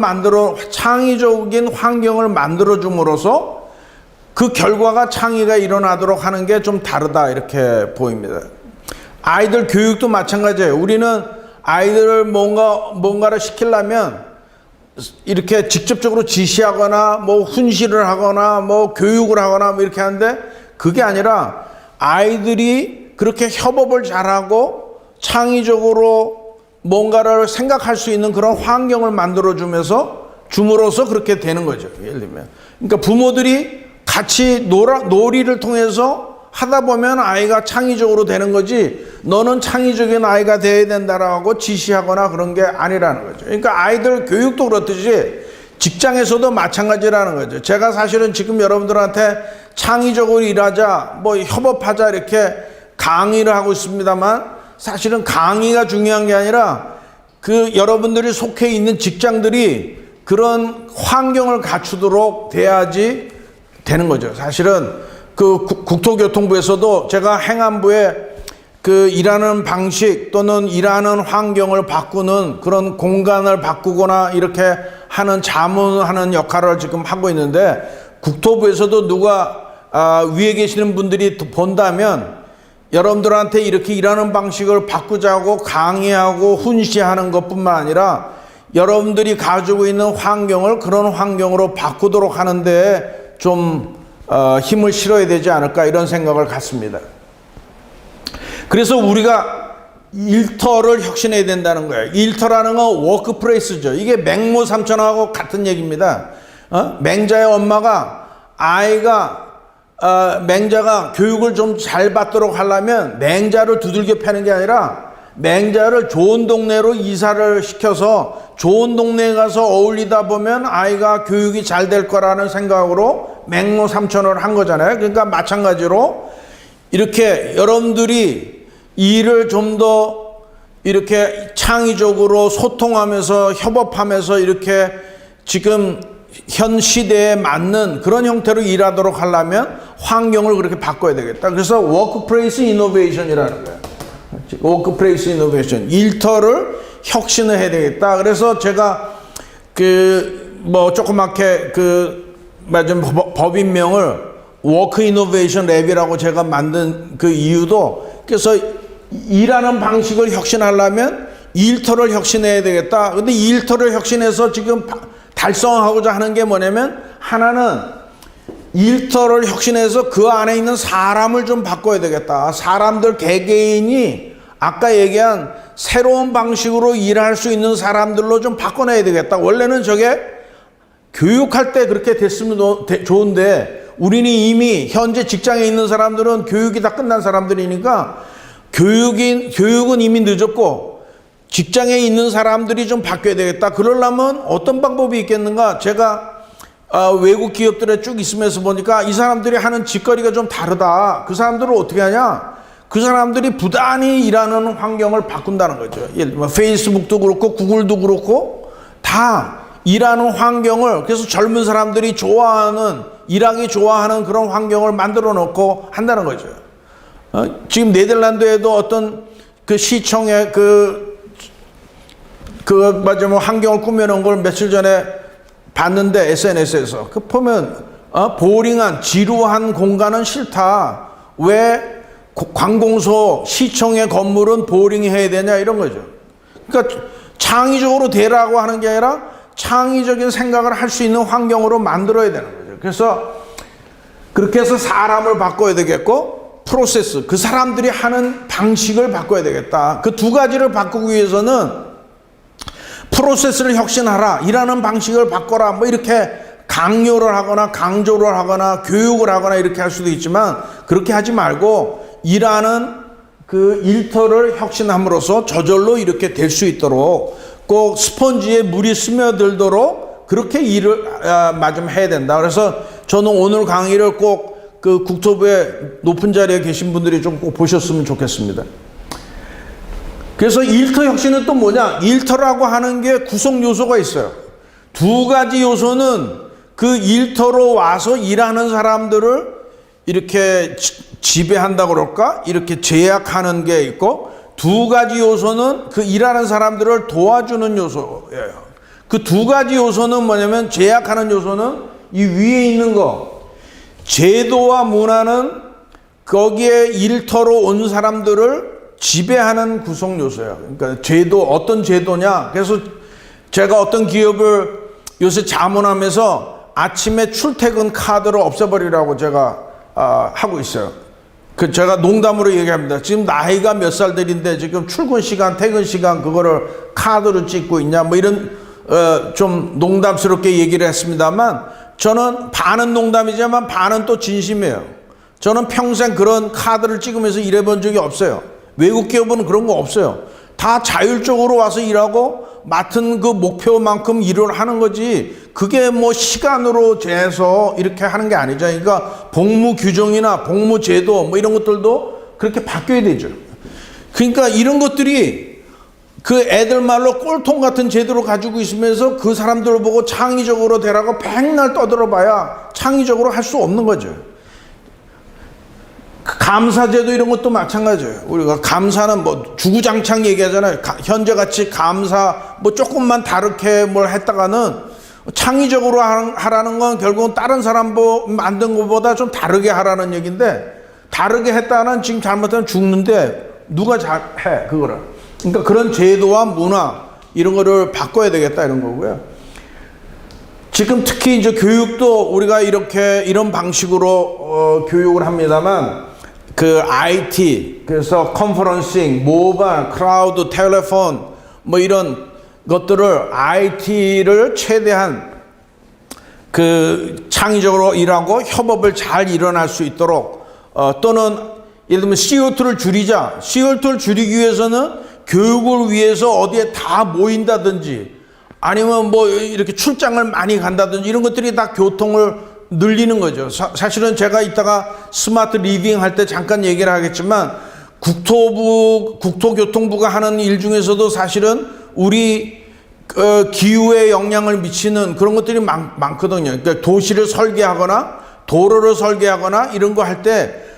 창의적인 환경을 만들어 줌으로써 그 결과가 창의가 일어나도록 하는 게 좀 다르다, 이렇게 보입니다. 아이들 교육도 마찬가지예요. 우리는 아이들을 뭔가를 시키려면 이렇게 직접적으로 지시하거나 뭐 훈시를 하거나 뭐 교육을 하거나 뭐 이렇게 하는데, 그게 아니라 아이들이 그렇게 협업을 잘하고 창의적으로 뭔가를 생각할 수 있는 그런 환경을 줌으로써 그렇게 되는 거죠. 예를 들면, 그러니까 부모들이 같이 놀이를 통해서 하다 보면 아이가 창의적으로 되는 거지, 너는 창의적인 아이가 되어야 된다라고 지시하거나 그런 게 아니라는 거죠. 그러니까 아이들 교육도 그렇듯이 직장에서도 마찬가지라는 거죠. 제가 사실은 지금 여러분들한테 창의적으로 일하자, 뭐 협업하자 이렇게 강의를 하고 있습니다만, 사실은 강의가 중요한 게 아니라 여러분들이 속해 있는 직장들이 그런 환경을 갖추도록 돼야지 되는 거죠. 사실은 국토교통부에서도 제가 행안부에 일하는 방식 또는 일하는 환경을 바꾸는 그런 공간을 바꾸거나 이렇게 하는 자문하는 역할을 지금 하고 있는데, 국토부에서도 누가 위에 계시는 분들이 본다면 여러분들한테 이렇게 일하는 방식을 바꾸자고 강의하고 훈시하는 것뿐만 아니라 여러분들이 가지고 있는 환경을 그런 환경으로 바꾸도록 하는데 좀 힘을 실어야 되지 않을까, 이런 생각을 갖습니다. 그래서 우리가 일터를 혁신해야 된다는 거예요. 일터라는 건 워크플레이스죠. 이게 맹모 삼천하고 같은 얘기입니다. 맹자의 엄마가 맹자가 교육을 좀 잘 받도록 하려면 맹자를 두들겨 패는 게 아니라 맹자를 좋은 동네로 이사를 시켜서 좋은 동네에 가서 어울리다 보면 아이가 교육이 잘 될 거라는 생각으로 맹모 삼천을 한 거잖아요. 그러니까 마찬가지로 이렇게 여러분들이 일을 좀 더 이렇게 창의적으로 소통하면서 협업하면서 이렇게 지금 현 시대에 맞는 그런 형태로 일하도록 하려면 환경을 그렇게 바꿔야 되겠다. 그래서 워크플레이스 이노베이션이라는 거예요. 워크플레이스 이노베이션. 일터를 혁신을 해야 되겠다. 그래서 제가 조그맣게 맞은 법인명을 워크 이노베이션 랩이라고 제가 만든 그 이유도 그래서 일하는 방식을 혁신하려면 일터를 혁신해야 되겠다. 근데 일터를 혁신해서 지금 달성하고자 하는 게 뭐냐면 하나는 일터를 혁신해서 그 안에 있는 사람을 좀 바꿔야 되겠다. 사람들 개개인이 아까 얘기한 새로운 방식으로 일할 수 있는 사람들로 좀 바꿔내야 되겠다. 원래는 저게 교육할 때 그렇게 됐으면 좋은데 우리는 이미 현재 직장에 있는 사람들은 교육이 다 끝난 사람들이니까 교육은 이미 늦었고 직장에 있는 사람들이 좀 바뀌어야 되겠다. 그러려면 어떤 방법이 있겠는가? 제가 외국 기업들에 쭉 있으면서 보니까 이 사람들이 하는 짓거리가 좀 다르다. 그 사람들을 어떻게 하냐? 그 사람들이 부단히 일하는 환경을 바꾼다는 거죠. 예를 들면 페이스북도 그렇고 구글도 그렇고 다 일하는 환경을 그래서 젊은 사람들이 일하기 좋아하는 그런 환경을 만들어 놓고 한다는 거죠. 지금 네덜란드에도 어떤 그 시청에 환경을 꾸며놓은 걸 며칠 전에 봤는데 SNS에서 보면 보링한 지루한 공간은 싫다. 왜 관공서 시청의 건물은 보링이 해야 되냐 이런 거죠. 그러니까 창의적으로 되라고 하는 게 아니라 창의적인 생각을 할 수 있는 환경으로 만들어야 되는 거죠. 그래서 그렇게 해서 사람을 바꿔야 되겠고 프로세스, 그 사람들이 하는 방식을 바꿔야 되겠다. 그 두 가지를 바꾸기 위해서는 프로세스를 혁신하라, 일하는 방식을 바꿔라, 이렇게 강요를 하거나 강조를 하거나 교육을 하거나 이렇게 할 수도 있지만 그렇게 하지 말고 일하는 그 일터를 혁신함으로써 저절로 이렇게 될 수 있도록 꼭 스펀지에 물이 스며들도록 그렇게 일을 해야 된다. 그래서 저는 오늘 강의를 꼭 그 국토부의 높은 자리에 계신 분들이 좀 꼭 보셨으면 좋겠습니다. 그래서 일터 혁신은 또 뭐냐? 일터라고 하는 게 구성 요소가 있어요. 두 가지 요소는 그 일터로 와서 일하는 사람들을 이렇게 지배한다고 그럴까? 이렇게 제약하는 게 있고 두 가지 요소는 그 일하는 사람들을 도와주는 요소예요. 그 두 가지 요소는 뭐냐면 제약하는 요소는 이 위에 있는 거 제도와 문화는 거기에 일터로 온 사람들을 지배하는 구성 요소예요. 그러니까 어떤 제도냐? 그래서 제가 어떤 기업을 요새 자문하면서 아침에 출퇴근 카드를 없애버리라고 제가 하고 있어요. 제가 농담으로 얘기합니다. 지금 나이가 몇 살들인데 지금 출근 시간, 퇴근 시간 그거를 카드로 찍고 있냐? 이런 좀 농담스럽게 얘기를 했습니다만 저는 반은 농담이지만 반은 또 진심이에요. 저는 평생 그런 카드를 찍으면서 일해본 적이 없어요. 외국 기업은 그런 거 없어요. 다 자율적으로 와서 일하고 맡은 그 목표만큼 일을 하는 거지 그게 시간으로 재서 이렇게 하는 게 아니죠. 그러니까 복무 규정이나 복무 제도 이런 것들도 그렇게 바뀌어야 되죠. 그러니까 이런 것들이 그 애들 말로 꼴통 같은 제도를 가지고 있으면서 그 사람들을 보고 창의적으로 되라고 백날 떠들어봐야 창의적으로 할 수 없는 거죠. 감사제도 이런 것도 마찬가지예요. 우리가 감사는 주구장창 얘기하잖아요. 현재같이 감사 조금만 다르게 뭘 했다가는 창의적으로 하라는 건 결국은 다른 사람 만든 것보다 좀 다르게 하라는 얘기인데 다르게 했다는 지금 잘못하면 죽는데 누가 잘해 그거를. 그러니까 그런 제도와 문화 이런 거를 바꿔야 되겠다 이런 거고요. 지금 특히 이제 교육도 우리가 이런 방식으로 교육을 합니다만 그 IT, 그래서 컨퍼런싱, 모바일, 클라우드, 텔레폰 뭐 이런 것들을 IT를 최대한 그 창의적으로 일하고 협업을 잘 일어날 수 있도록 또는 예를 들면 CO2를 줄이자. CO2를 줄이기 위해서는 교육을 위해서 어디에 다 모인다든지 아니면 뭐 이렇게 출장을 많이 간다든지 이런 것들이 다 교통을 늘리는 거죠. 사실은 제가 이따가 스마트 리빙 할 때 잠깐 얘기를 하겠지만 국토교통부가 하는 일 중에서도 사실은 우리 기후에 영향을 미치는 그런 것들이 많거든요. 그러니까 도시를 설계하거나 도로를 설계하거나 이런 거 할 때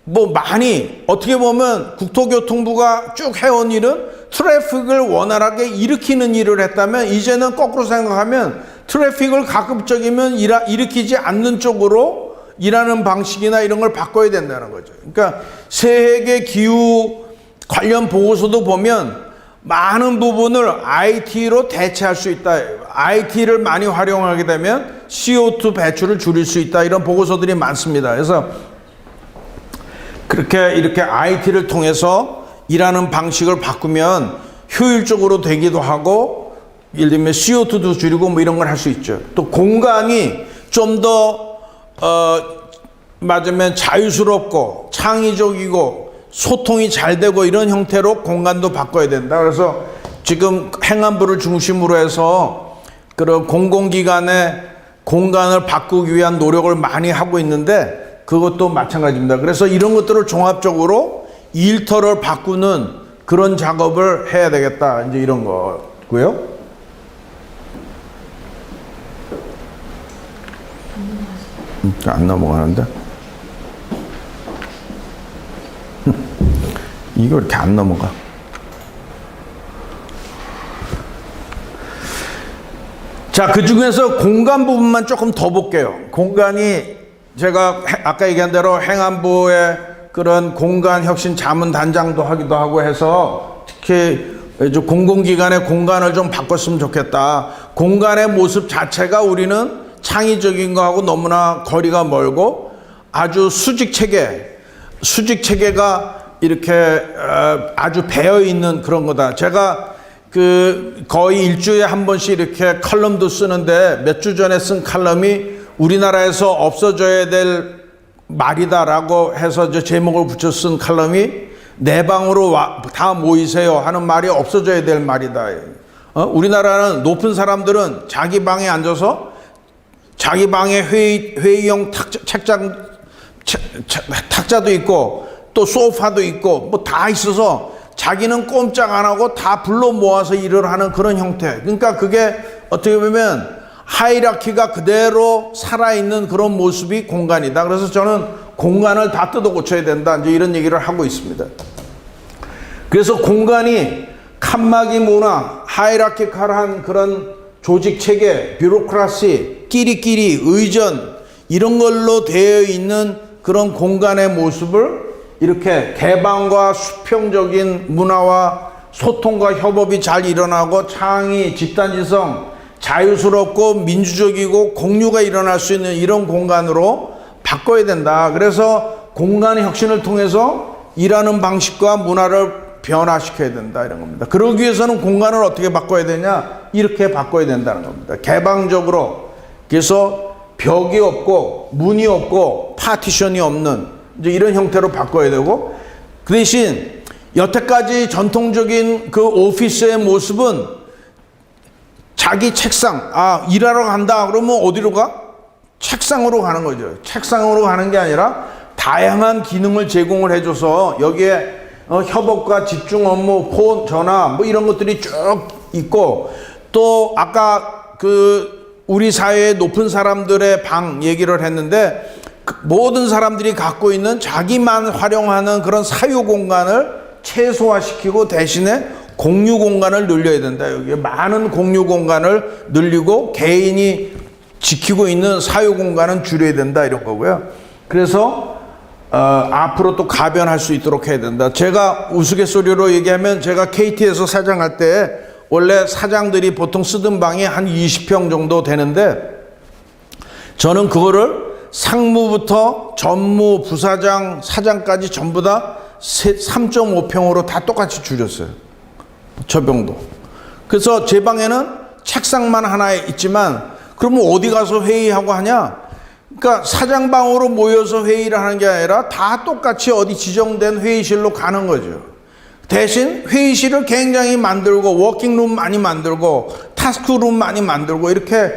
뭐 많이 어떻게 보면 국토교통부가 쭉 해온 일은 트래픽을 원활하게 일으키는 일을 했다면 이제는 거꾸로 생각하면 트래픽을 가급적이면 일으키지 않는 쪽으로 일하는 방식이나 이런 걸 바꿔야 된다는 거죠. 그러니까 세계 기후 관련 보고서도 보면 많은 부분을 IT로 대체할 수 있다. IT를 많이 활용하게 되면 CO2 배출을 줄일 수 있다. 이런 보고서들이 많습니다. 그래서 그렇게 이렇게 IT를 통해서 일하는 방식을 바꾸면 효율적으로 되기도 하고 예를 들면 CO2도 줄이고 뭐 이런 걸 할 수 있죠. 또 공간이 좀 더 맞으면 자유스럽고 창의적이고 소통이 잘 되고 이런 형태로 공간도 바꿔야 된다. 그래서 지금 행안부를 중심으로 해서 그런 공공기관의 공간을 바꾸기 위한 노력을 많이 하고 있는데 그것도 마찬가지입니다. 그래서 이런 것들을 종합적으로 일터를 바꾸는 그런 작업을 해야 되겠다. 이제 이런 거고요. 안 넘어가는데? 이거 이렇게 안 넘어가. 자, 그 중에서 공간 부분만 조금 더 볼게요. 공간이 제가 아까 얘기한 대로 행안부의 그런 공간 혁신 자문단장도 하기도 하고 해서 특히 공공기관의 공간을 좀 바꿨으면 좋겠다. 공간의 모습 자체가 우리는 창의적인 거하고 너무나 거리가 멀고 아주 수직체계가 이렇게 아주 배어 있는 그런 거다. 제가 그 거의 일주일에 한 번씩 이렇게 칼럼도 쓰는데 몇 주 전에 쓴 칼럼이 우리나라에서 없어져야 될 말이다라고 해서 제목을 붙여 쓴 칼럼이 내 방으로 다 모이세요 하는 말이 없어져야 될 말이다. 우리나라는 높은 사람들은 자기 방에 앉아서 자기 방에 회의용 탁자도 있고 또 소파도 있고 뭐 다 있어서 자기는 꼼짝 안 하고 다 불러 모아서 일을 하는 그런 형태. 그러니까 그게 어떻게 보면 하이라키가 그대로 살아있는 그런 모습이 공간이다. 그래서 저는 공간을 다 뜯어 고쳐야 된다. 이제 이런 얘기를 하고 있습니다. 그래서 공간이 칸막이 문화, 하이라키칼한 그런 조직 체계, 뷰로크라시, 끼리끼리, 의전 이런 걸로 되어 있는 그런 공간의 모습을 이렇게 개방과 수평적인 문화와 소통과 협업이 잘 일어나고 창의, 집단지성, 자유스럽고 민주적이고 공유가 일어날 수 있는 이런 공간으로 바꿔야 된다. 그래서 공간의 혁신을 통해서 일하는 방식과 문화를 변화시켜야 된다. 이런 겁니다. 그러기 위해서는 공간을 어떻게 바꿔야 되냐? 이렇게 바꿔야 된다는 겁니다. 개방적으로. 그래서 벽이 없고 문이 없고 파티션이 없는 이제 이런 형태로 바꿔야 되고 그 대신 여태까지 전통적인 그 오피스의 모습은 자기 책상, 일하러 간다 그러면 어디로 가? 책상으로 가는 거죠. 책상으로 가는 게 아니라 다양한 기능을 제공을 해줘서 여기에 협업과 집중 업무, 폰, 전화 뭐 이런 것들이 쭉 있고 또 아까 그 우리 사회의 높은 사람들의 방 얘기를 했는데 모든 사람들이 갖고 있는 자기만 활용하는 그런 사유 공간을 최소화시키고 대신에 공유 공간을 늘려야 된다. 여기에 많은 공유 공간을 늘리고 개인이 지키고 있는 사유 공간은 줄여야 된다. 이런 거고요. 그래서 앞으로 또 가변할 수 있도록 해야 된다. 제가 우스갯소리로 얘기하면 제가 KT에서 사장할 때 원래 사장들이 보통 쓰던 방이 한 20평 정도 되는데 저는 그거를 상무부터 전무, 부사장, 사장까지 전부 다 3.5평으로 다 똑같이 줄였어요. 저 병도. 그래서 제 방에는 책상만 하나 있지만 그러면 어디 가서 회의하고 하냐? 그러니까 사장방으로 모여서 회의를 하는 게 아니라 다 똑같이 어디 지정된 회의실로 가는 거죠. 대신 회의실을 굉장히 만들고 워킹룸 많이 만들고 타스크룸 많이 만들고 이렇게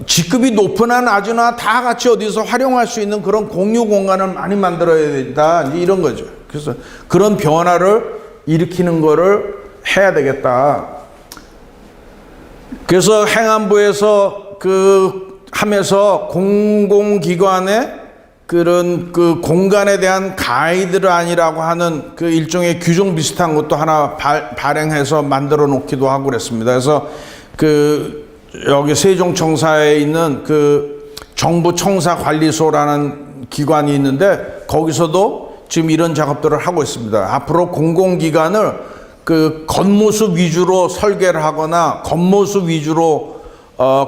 직급이 높으나 낮으나 다 같이 어디서 활용할 수 있는 그런 공유 공간을 많이 만들어야 된다. 이런 거죠. 그래서 그런 변화를 일으키는 거를 해야 되겠다. 그래서 행안부에서 하면서 공공기관의 그런 그 공간에 대한 가이드라인이라고 하는 그 일종의 규정 비슷한 것도 하나 발행해서 만들어 놓기도 하고 그랬습니다. 그래서 여기 세종청사에 있는 정부청사관리소라는 기관이 있는데 거기서도 지금 이런 작업들을 하고 있습니다. 앞으로 공공기관을 겉모습 위주로 설계를 하거나 겉모습 위주로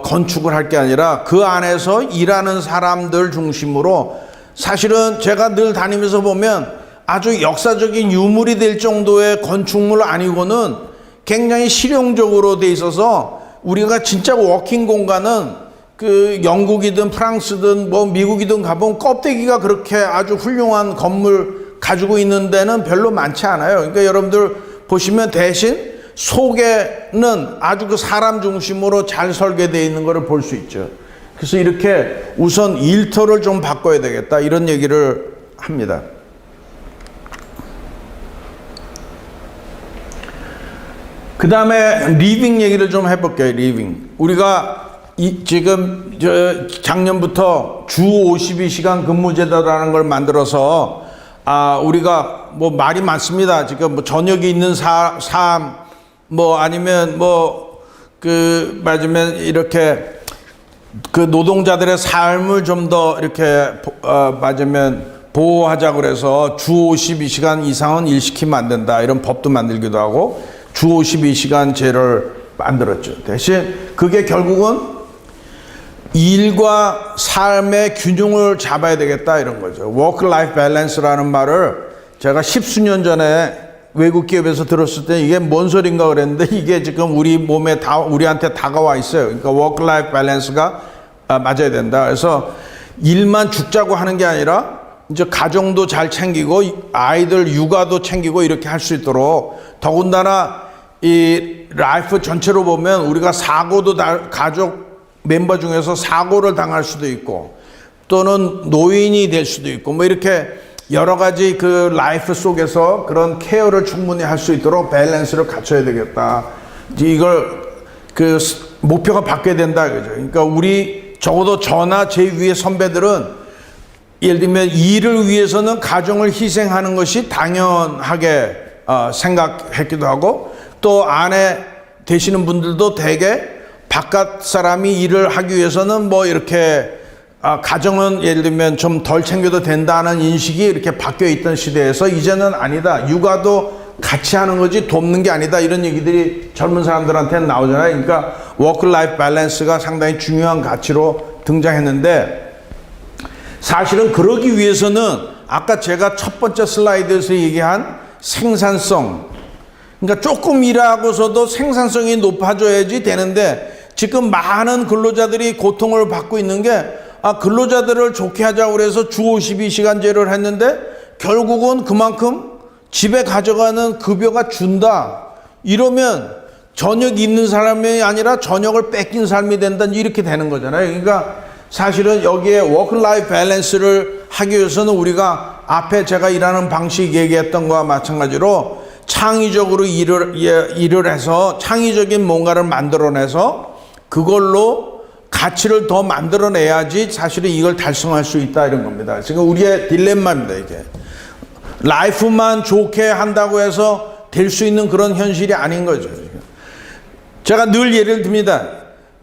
건축을 할 게 아니라 그 안에서 일하는 사람들 중심으로 사실은 제가 늘 다니면서 보면 아주 역사적인 유물이 될 정도의 건축물 아니고는 굉장히 실용적으로 돼 있어서 우리가 진짜 워킹 공간은 영국이든 프랑스든 뭐 미국이든 가보면 껍데기가 그렇게 아주 훌륭한 건물 가지고 있는 데는 별로 많지 않아요. 그러니까 여러분들 보시면 대신 속에는 아주 사람 중심으로 잘 설계되어 있는 것을 볼 수 있죠. 그래서 이렇게 우선 일터를 좀 바꿔야 되겠다 이런 얘기를 합니다. 그 다음에 리빙 얘기를 좀 해볼게요. 리빙. 우리가 지금 작년부터 주 52시간 근무제도라는 걸 만들어서 우리가 뭐 말이 많습니다. 지금 뭐 저녁이 있는 삶 뭐 아니면 맞으면 이렇게 노동자들의 삶을 좀 더 이렇게 맞으면 보호하자 그래서 주 52시간 이상은 일시키면 안 된다 이런 법도 만들기도 하고 주 52시간제를 만들었죠. 대신 그게 결국은 일과 삶의 균형을 잡아야 되겠다 이런 거죠. 워크-라이프 밸런스라는 말을 제가 10수년 전에 외국 기업에서 들었을 때 이게 뭔 소린가 그랬는데 이게 지금 우리 몸에 우리한테 다가와 있어요. 그러니까 워크-라이프 밸런스가 맞아야 된다. 그래서 일만 죽자고 하는 게 아니라 이제 가정도 잘 챙기고 아이들 육아도 챙기고 이렇게 할 수 있도록 더군다나 이 라이프 전체로 보면 우리가 사고도 가족 멤버 중에서 사고를 당할 수도 있고 또는 노인이 될 수도 있고 뭐 이렇게 여러 가지 라이프 속에서 그런 케어를 충분히 할 수 있도록 밸런스를 갖춰야 되겠다. 이걸 목표가 바뀌어야 된다 그죠. 그러니까 우리 적어도 저나 제 위의 선배들은 예를 들면 일을 위해서는 가정을 희생하는 것이 당연하게 생각했기도 하고 또 아내 되시는 분들도 대개 바깥 사람이 일을 하기 위해서는 뭐 이렇게 가정은 예를 들면 좀 덜 챙겨도 된다는 인식이 이렇게 바뀌어 있던 시대에서 이제는 아니다. 육아도 같이 하는 거지 돕는 게 아니다. 이런 얘기들이 젊은 사람들한테는 나오잖아요. 그러니까 워크-라이프 밸런스가 상당히 중요한 가치로 등장했는데 사실은 그러기 위해서는 아까 제가 첫 번째 슬라이드에서 얘기한 생산성 그러니까 조금 일하고서도 생산성이 높아져야지 되는데 지금 많은 근로자들이 고통을 받고 있는 게 근로자들을 좋게 하자고 그래서 주 52시간제를 했는데 결국은 그만큼 집에 가져가는 급여가 준다. 이러면 저녁 있는 사람이 아니라 저녁을 뺏긴 삶이 된다. 이렇게 되는 거잖아요. 그러니까 사실은 여기에 워크-라이프 밸런스를 하기 위해서는 우리가 앞에 제가 일하는 방식 얘기했던 거와 마찬가지로 창의적으로 일을 해서 창의적인 뭔가를 만들어내서 그걸로 가치를 더 만들어내야지 사실은 이걸 달성할 수 있다 이런 겁니다. 지금 우리의 딜레마입니다. 이게 라이프만 좋게 한다고 해서 될 수 있는 그런 현실이 아닌 거죠. 제가 늘 예를 듭니다.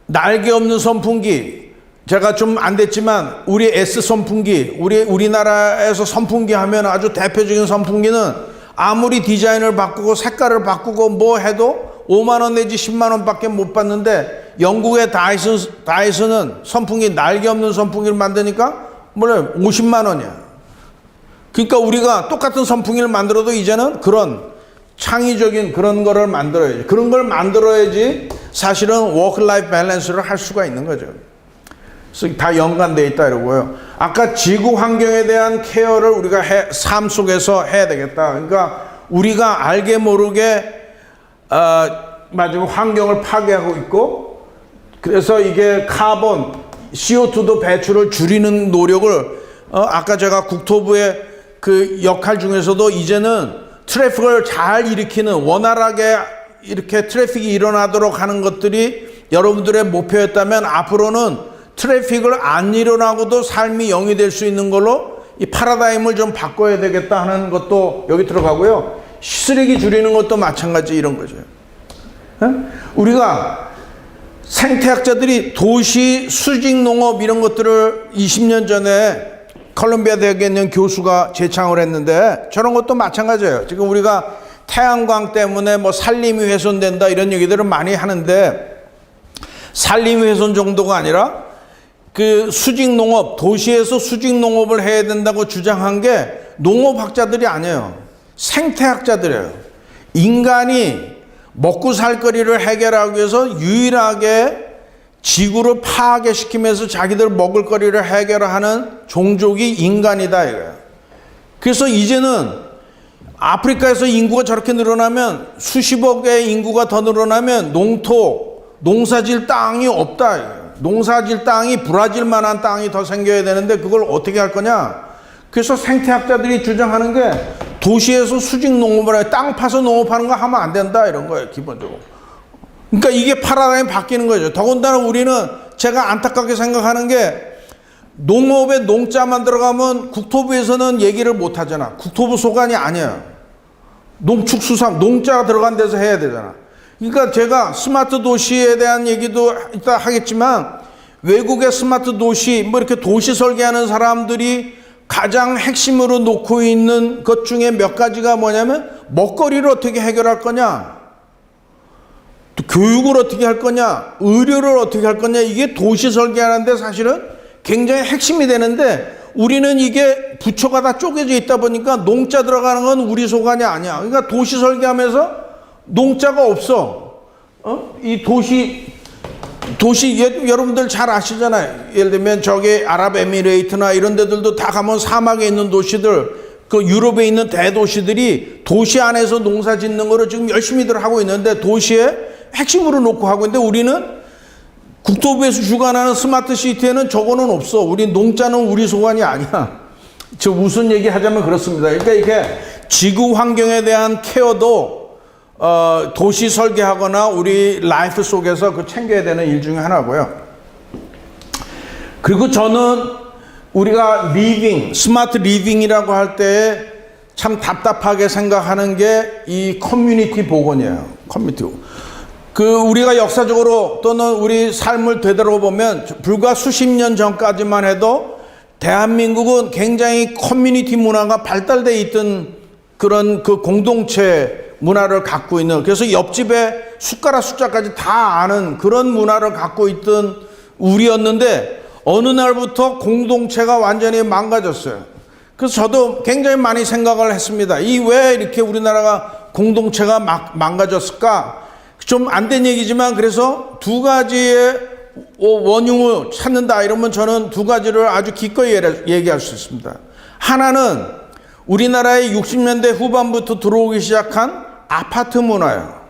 날개 없는 선풍기 제가 좀 안 됐지만 우리 S 선풍기 우리나라에서 선풍기 하면 아주 대표적인 선풍기는 아무리 디자인을 바꾸고 색깔을 바꾸고 뭐 해도 5만 원 내지 10만 원밖에 못 받는데 영국의 다이슨은 선풍기, 날개 없는 선풍기를 만드니까 뭐래 50만 원이야. 그러니까 우리가 똑같은 선풍기를 만들어도 이제는 그런 창의적인 그런 거를 만들어야지. 그런 걸 만들어야지 사실은 워크 라이프 밸런스를 할 수가 있는 거죠. 그래서 다 연관되어 있다 이러고요. 아까 지구 환경에 대한 케어를 우리가 삶 속에서 해야 되겠다. 그러니까 우리가 알게 모르게 마지막 환경을 파괴하고 있고, 그래서 이게 카본, CO2도 배출을 줄이는 노력을 아까 제가 국토부의 그 역할 중에서도 이제는 트래픽을 잘 일으키는, 원활하게 이렇게 트래픽이 일어나도록 하는 것들이 여러분들의 목표였다면 앞으로는 트래픽을 안 일어나고도 삶이 영위될 수 있는 걸로 이 파라다임을 좀 바꿔야 되겠다 하는 것도 여기 들어가고요. 쓰레기 줄이는 것도 마찬가지 이런 거죠. 우리가 생태학자들이 도시 수직 농업 이런 것들을 20년 전에 컬럼비아 대학에 있는 교수가 제창을 했는데 저런 것도 마찬가지예요. 지금 우리가 태양광 때문에 뭐 산림이 훼손된다 이런 얘기들을 많이 하는데, 산림 훼손 정도가 아니라 그 수직 농업, 도시에서 수직 농업을 해야 된다고 주장한 게 농업학자들이 아니에요. 생태학자들이에요. 인간이 먹고 살 거리를 해결하기 위해서 유일하게 지구를 파괴시키면서 자기들 먹을 거리를 해결하는 종족이 인간이다 이거예요. 그래서 이제는 아프리카에서 인구가 저렇게 늘어나면, 수십억의 인구가 더 늘어나면 농토, 농사질 땅이 없다 이거예요. 농사질 땅이 브라질만한 땅이 더 생겨야 되는데 그걸 어떻게 할 거냐. 그래서 생태학자들이 주장하는 게 도시에서 수직 농업을 해, 땅 파서 농업하는 거 하면 안 된다 이런 거예요, 기본적으로. 그러니까 이게 파라다임이 바뀌는 거죠. 더군다나 우리는, 제가 안타깝게 생각하는 게, 농업에 농자만 들어가면 국토부에서는 얘기를 못 하잖아. 국토부 소관이 아니야. 농축수산, 농자가 들어간 데서 해야 되잖아. 그러니까 제가 스마트 도시에 대한 얘기도 이따 하겠지만, 외국의 스마트 도시, 뭐 이렇게 도시 설계하는 사람들이 가장 핵심으로 놓고 있는 것 중에 몇 가지가 뭐냐면, 먹거리를 어떻게 해결할 거냐, 또 교육을 어떻게 할 거냐, 의료를 어떻게 할 거냐, 이게 도시 설계하는데 사실은 굉장히 핵심이 되는데, 우리는 이게 부처가 다 쪼개져 있다 보니까 농자 들어가는 건 우리 소관이 아니야. 그러니까 도시 설계하면서 농자가 없어. 이 도시 여러분들 잘 아시잖아요. 예를 들면 저기 아랍에미레이트나 이런 데들도 다 가면 사막에 있는 도시들, 그 유럽에 있는 대도시들이 도시 안에서 농사 짓는 거를 지금 열심히들 하고 있는데, 도시에 핵심으로 놓고 하고 있는데, 우리는 국토부에서 주관하는 스마트 시티에는 저거는 없어. 우리 농자는 우리 소관이 아니야. 저 무슨 얘기 하자면 그렇습니다. 그러니까 이렇게 지구 환경에 대한 케어도 도시 설계하거나 우리 라이프 속에서 그 챙겨야 되는 일 중에 하나고요. 그리고 저는 우리가 스마트 리빙이라고 할 때 참 답답하게 생각하는 게 이 커뮤니티 복원이에요. 커뮤니티. 우리가 역사적으로 또는 우리 삶을 되돌아보면 불과 수십 년 전까지만 해도 대한민국은 굉장히 커뮤니티 문화가 발달되어 있던 그런 그 공동체 문화를 갖고 있는, 그래서 옆집에 숟가락 숫자까지 다 아는 그런 문화를 갖고 있던 우리였는데, 어느 날부터 공동체가 완전히 망가졌어요. 그래서 저도 굉장히 많이 생각을 했습니다. 왜 이렇게 우리나라가 공동체가 망가졌을까? 좀 안 된 얘기지만, 그래서 두 가지의 원흉을 찾는다 이러면 저는 두 가지를 아주 기꺼이 얘기할 수 있습니다. 하나는 우리나라의 60년대 후반부터 들어오기 시작한 아파트 문화예요.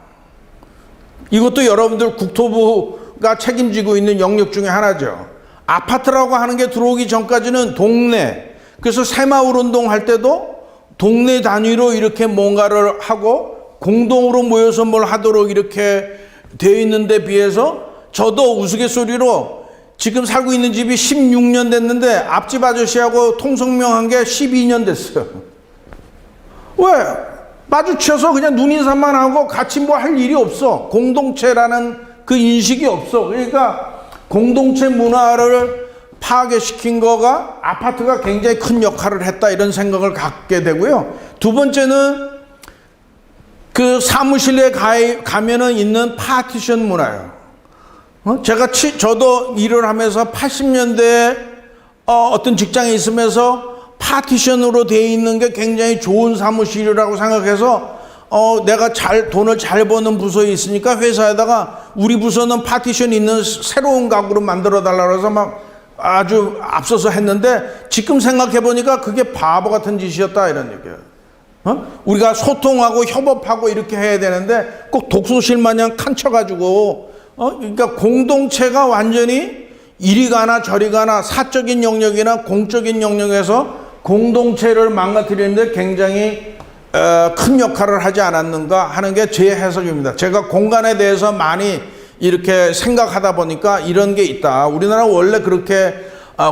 이것도 여러분들 국토부가 책임지고 있는 영역 중에 하나죠. 아파트라고 하는 게 들어오기 전까지는 동네, 그래서 새마을 운동 할 때도 동네 단위로 이렇게 뭔가를 하고 공동으로 모여서 뭘 하도록 이렇게 되어 있는데 비해서, 저도 우스갯소리로 지금 살고 있는 집이 16년 됐는데 앞집 아저씨하고 통성명한 게 12년 됐어요. 왜? 마주쳐서 그냥 눈인사만 하고 같이 뭐 할 일이 없어. 공동체라는 그 인식이 없어. 그러니까 공동체 문화를 파괴시킨 거가 아파트가 굉장히 큰 역할을 했다, 이런 생각을 갖게 되고요. 두 번째는 그 사무실에 가면은 있는 파티션 문화예요. 저도 일을 하면서 80년대에 어떤 직장에 있으면서 파티션으로 되어 있는 게 굉장히 좋은 사무실이라고 생각해서 내가 돈을 잘 버는 부서에 있으니까 회사에다가 우리 부서는 파티션 있는 새로운 가구로 만들어 달라고 해서 막 아주 앞서서 했는데 지금 생각해 보니까 그게 바보 같은 짓이었다 이런 얘기예요. 우리가 소통하고 협업하고 이렇게 해야 되는데 꼭 독서실 마냥 칸쳐가지고 그러니까 공동체가 완전히 이리 가나 저리 가나 사적인 영역이나 공적인 영역에서 공동체를 망가뜨리는데 굉장히 큰 역할을 하지 않았는가 하는 게 제 해석입니다. 제가 공간에 대해서 많이 이렇게 생각하다 보니까 이런 게 있다. 우리나라 원래 그렇게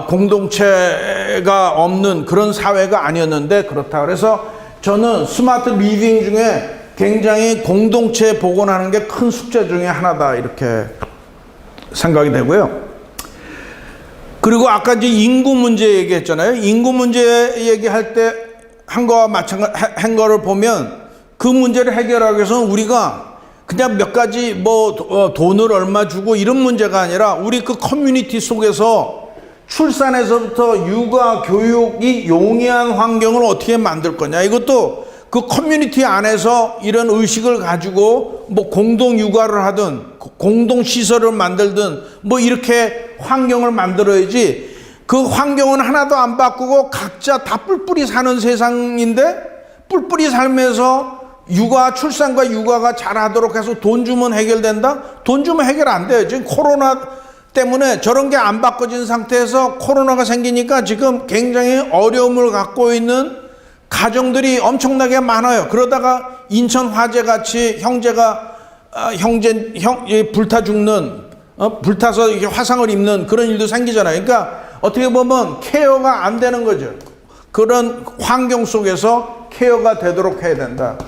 공동체가 없는 그런 사회가 아니었는데 그렇다. 그래서 저는 스마트 리빙 중에 굉장히 공동체 복원하는 게 큰 숙제 중에 하나다 이렇게 생각이 되고요. 그리고 아까 이제 인구 문제 얘기했잖아요. 인구 문제 얘기할 때 한 거와 한 거를 보면 그 문제를 해결하기 위해서는 우리가 그냥 몇 가지 돈을 얼마 주고 이런 문제가 아니라 우리 그 커뮤니티 속에서 출산에서부터 육아, 교육이 용이한 환경을 어떻게 만들 거냐. 이것도 그 커뮤니티 안에서 이런 의식을 가지고 공동 육아를 하든 공동 시설을 만들든 이렇게 환경을 만들어야지 그 환경은 하나도 안 바꾸고 각자 다 뿔뿔이 사는 세상인데 뿔뿔이 살면서 출산과 육아가 잘하도록 해서 돈 주면 해결된다? 돈 주면 해결 안 돼요. 지금 코로나 때문에 저런 게 안 바꿔진 상태에서 코로나가 생기니까 지금 굉장히 어려움을 갖고 있는 가정들이 엄청나게 많아요. 그러다가 인천 화재같이 불타 죽는, 불타서 이렇게 화상을 입는 그런 일도 생기잖아요. 그러니까 어떻게 보면 케어가 안 되는 거죠. 그런 환경 속에서 케어가 되도록 해야 된다.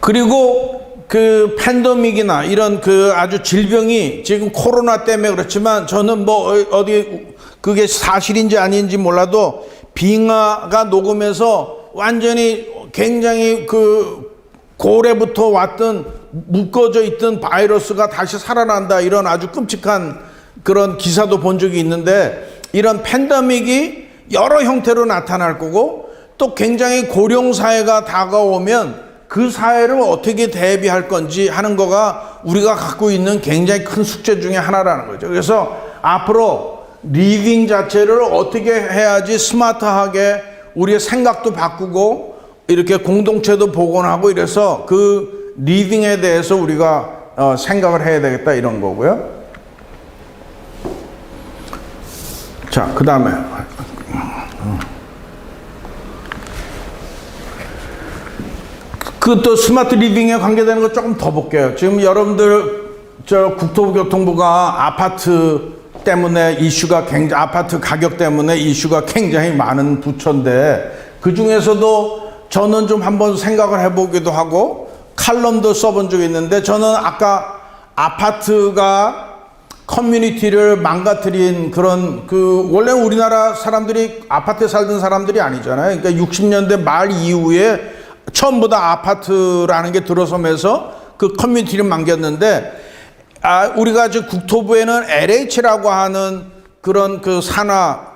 그리고 그 팬데믹이나 이런 그 아주 질병이 지금 코로나 때문에 그렇지만 저는 어디 그게 사실인지 아닌지 몰라도 빙하가 녹으면서 완전히 굉장히 그 고래부터 왔던 묶어져 있던 바이러스가 다시 살아난다 이런 아주 끔찍한 그런 기사도 본 적이 있는데 이런 팬데믹이 여러 형태로 나타날 거고 또 굉장히 고령 사회가 다가오면 그 사회를 어떻게 대비할 건지 하는 거가 우리가 갖고 있는 굉장히 큰 숙제 중에 하나라는 거죠. 그래서 앞으로 리빙 자체를 어떻게 해야지 스마트하게 우리의 생각도 바꾸고 이렇게 공동체도 복원하고 이래서 그 리빙에 대해서 우리가 생각을 해야 되겠다 이런 거고요. 자, 그 다음에 그 또 스마트 리빙에 관계되는 거 조금 더 볼게요. 지금 여러분들 국토교통부가 아파트 때문에 아파트 가격 때문에 이슈가 굉장히 많은 부처인데 그 중에서도 저는 좀 한번 생각을 해보기도 하고 칼럼도 써본 적이 있는데 저는 아까 아파트가 커뮤니티를 망가뜨린 그런 원래 우리나라 사람들이 아파트에 살던 사람들이 아니잖아요. 그러니까 60년대 말 이후에 처음부 다 아파트라는 게 들어서면서 그 커뮤니티를 망겼는데 우리가 지금 국토부에는 LH라고 하는 그런 그 산하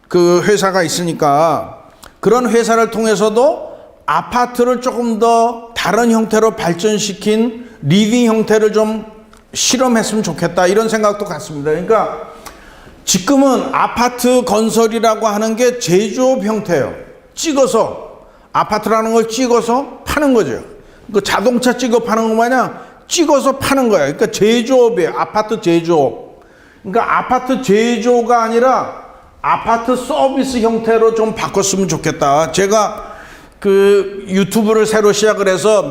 그 회사가 있으니까 그런 회사를 통해서도 아파트를 조금 더 다른 형태로 발전시킨 리빙 형태를 좀 실험했으면 좋겠다 이런 생각도 같습니다. 그러니까 지금은 아파트 건설이라고 하는 게 제조업 형태예요. 아파트라는 걸 찍어서 파는 거죠. 그 자동차 찍어 파는 거 마냥 찍어서 파는 거야. 그러니까 제조업이에요. 아파트 제조업. 그러니까 아파트 제조가 아니라 아파트 서비스 형태로 좀 바꿨으면 좋겠다. 제가 그 유튜브를 새로 시작을 해서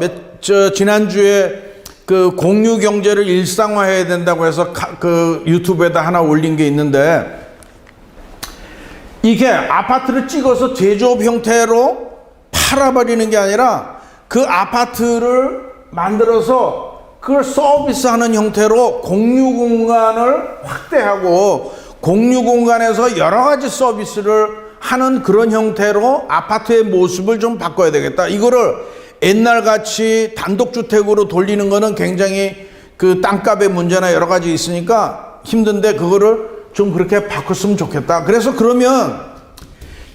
지난주에 그 공유 경제를 일상화해야 된다고 해서 그 유튜브에다 하나 올린 게 있는데 이게 아파트를 찍어서 제조업 형태로 팔아버리는 게 아니라 그 아파트를 만들어서 그걸 서비스하는 형태로 공유 공간을 확대하고 공유 공간에서 여러 가지 서비스를 하는 그런 형태로 아파트의 모습을 좀 바꿔야 되겠다. 이거를 옛날같이 단독주택으로 돌리는 거는 굉장히 그 땅값의 문제나 여러 가지 있으니까 힘든데 그거를 좀 그렇게 바꿨으면 좋겠다. 그래서 그러면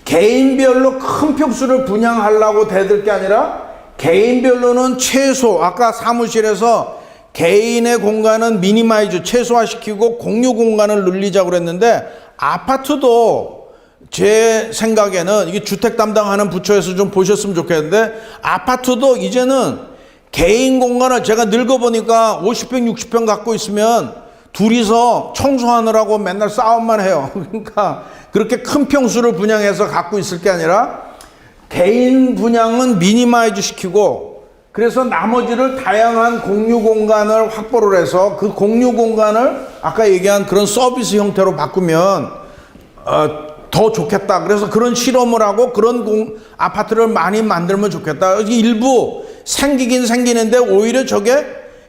개인별로 큰 평수를 분양하려고 대들 게 아니라 개인별로는 최소, 아까 사무실에서 개인의 공간은 미니마이즈 최소화시키고 공유 공간을 늘리자고 그랬는데, 아파트도 제 생각에는 이게 주택 담당하는 부처에서 좀 보셨으면 좋겠는데, 아파트도 이제는 개인 공간을, 제가 늙어보니까 50평 60평 갖고 있으면 둘이서 청소하느라고 맨날 싸움만 해요. 그러니까 그렇게 큰 평수를 분양해서 갖고 있을 게 아니라 개인 분양은 미니마이즈 시키고, 그래서 나머지를 다양한 공유 공간을 확보를 해서 그 공유 공간을 아까 얘기한 그런 서비스 형태로 바꾸면 더 좋겠다. 그래서 그런 실험을 하고 그런 아파트를 많이 만들면 좋겠다. 일부 생기긴 생기는데 오히려 저게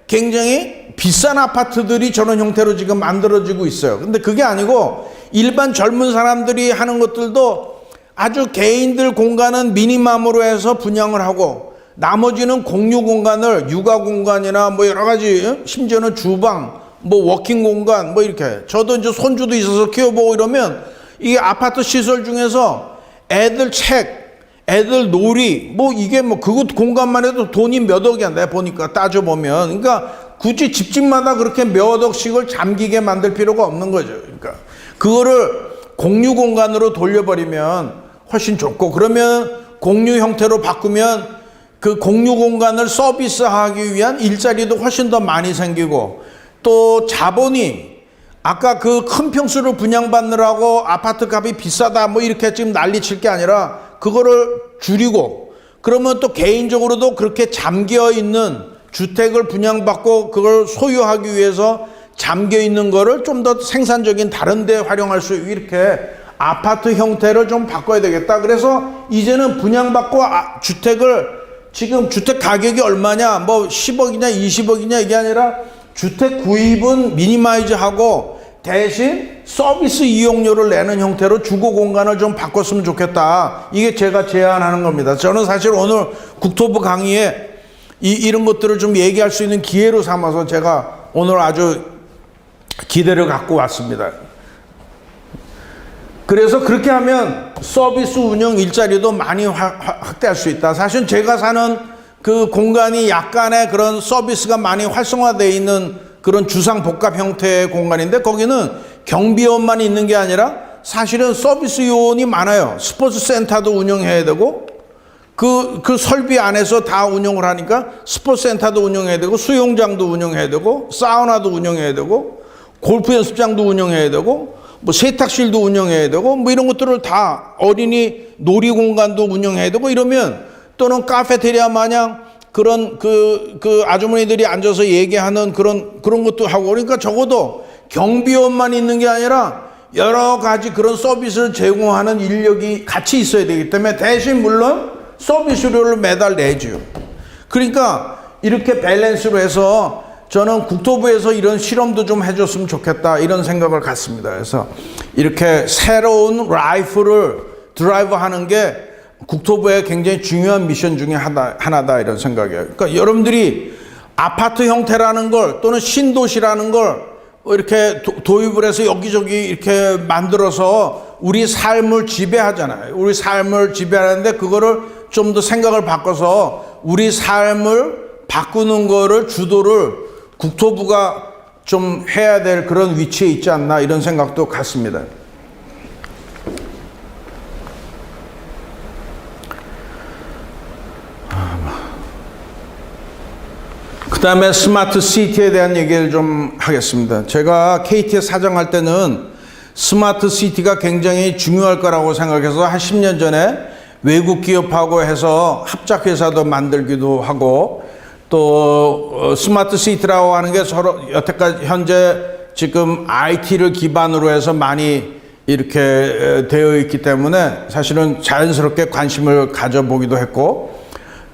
굉장히 비싼 아파트들이 저런 형태로 지금 만들어지고 있어요. 근데 그게 아니고 일반 젊은 사람들이 하는 것들도 아주 개인들 공간은 미니멈으로 해서 분양을 하고, 나머지는 공유 공간을 육아 공간이나 뭐 여러 가지, 심지어는 주방, 뭐 워킹 공간, 뭐 이렇게. 저도 이제 손주도 있어서 키워보고 이러면 이 아파트 시설 중에서 애들 책, 애들 놀이, 뭐 이게 뭐 그것 공간만 해도 돈이 몇 억이야. 내가 보니까 따져보면. 그러니까 굳이 집집마다 그렇게 몇 억씩을 잠기게 만들 필요가 없는 거죠. 그러니까 그거를 공유 공간으로 돌려버리면 훨씬 좋고, 그러면 공유 형태로 바꾸면 그 공유 공간을 서비스하기 위한 일자리도 훨씬 더 많이 생기고, 또 자본이 아까 그 큰 평수를 분양받느라고 아파트 값이 비싸다 뭐 이렇게 지금 난리칠 게 아니라 그거를 줄이고, 그러면 또 개인적으로도 그렇게 잠겨 있는 주택을 분양받고 그걸 소유하기 위해서 잠겨 있는 거를 좀 더 생산적인 다른 데 활용할 수, 이렇게 아파트 형태를 좀 바꿔야 되겠다. 그래서 이제는 분양받고 주택을, 지금 주택 가격이 얼마냐, 뭐 10억이냐 20억이냐 이게 아니라 주택 구입은 미니마이즈하고 대신 서비스 이용료를 내는 형태로 주거 공간을 좀 바꿨으면 좋겠다. 이게 제가 제안하는 겁니다. 저는 사실 오늘 국토부 강의에 이런 것들을 좀 얘기할 수 있는 기회로 삼아서 제가 오늘 아주 기대를 갖고 왔습니다. 그래서 그렇게 하면 서비스 운영 일자리도 많이 확대할 수 있다. 사실 제가 사는 그 공간이 약간의 그런 서비스가 많이 활성화되어 있는 그런 주상복합 형태의 공간인데, 거기는 경비원만 있는 게 아니라 사실은 서비스 요원이 많아요. 스포츠 센터도 운영해야 되고, 그 설비 안에서 다 운영을 하니까 스포츠 센터도 운영해야 되고, 수영장도 운영해야 되고, 사우나도 운영해야 되고, 골프 연습장도 운영해야 되고, 뭐 세탁실도 운영해야 되고, 뭐 이런 것들을 다, 어린이 놀이공간도 운영해야 되고 이러면, 또는 카페테리아 마냥 그런 그 아주머니들이 앉아서 얘기하는 그런 것도 하고, 그러니까 적어도 경비원만 있는 게 아니라 여러 가지 그런 서비스를 제공하는 인력이 같이 있어야 되기 때문에 대신 물론 서비스료를 매달 내죠. 그러니까 이렇게 밸런스로 해서 저는 국토부에서 이런 실험도 좀 해줬으면 좋겠다, 이런 생각을 갖습니다. 그래서 이렇게 새로운 라이프를 드라이브 하는 게 국토부의 굉장히 중요한 미션 중에 하나다, 이런 생각이에요. 그러니까 여러분들이 아파트 형태라는 걸, 또는 신도시라는 걸 이렇게 도입을 해서 여기저기 이렇게 만들어서 우리 삶을 지배하잖아요. 우리 삶을 지배하는데 그거를 좀 더 생각을 바꿔서 우리 삶을 바꾸는 거를 주도를 국토부가 좀 해야 될 그런 위치에 있지 않나, 이런 생각도 갖습니다. 그 다음에 스마트 시티에 대한 얘기를 좀 하겠습니다. 제가 KT에 사장할 때는 스마트 시티가 굉장히 중요할 거라고 생각해서 한 10년 전에 외국 기업하고 해서 합작회사도 만들기도 하고, 또 스마트 시티라고 하는 게 서로 여태까지 현재 지금 IT를 기반으로 해서 많이 이렇게 되어 있기 때문에 사실은 자연스럽게 관심을 가져보기도 했고,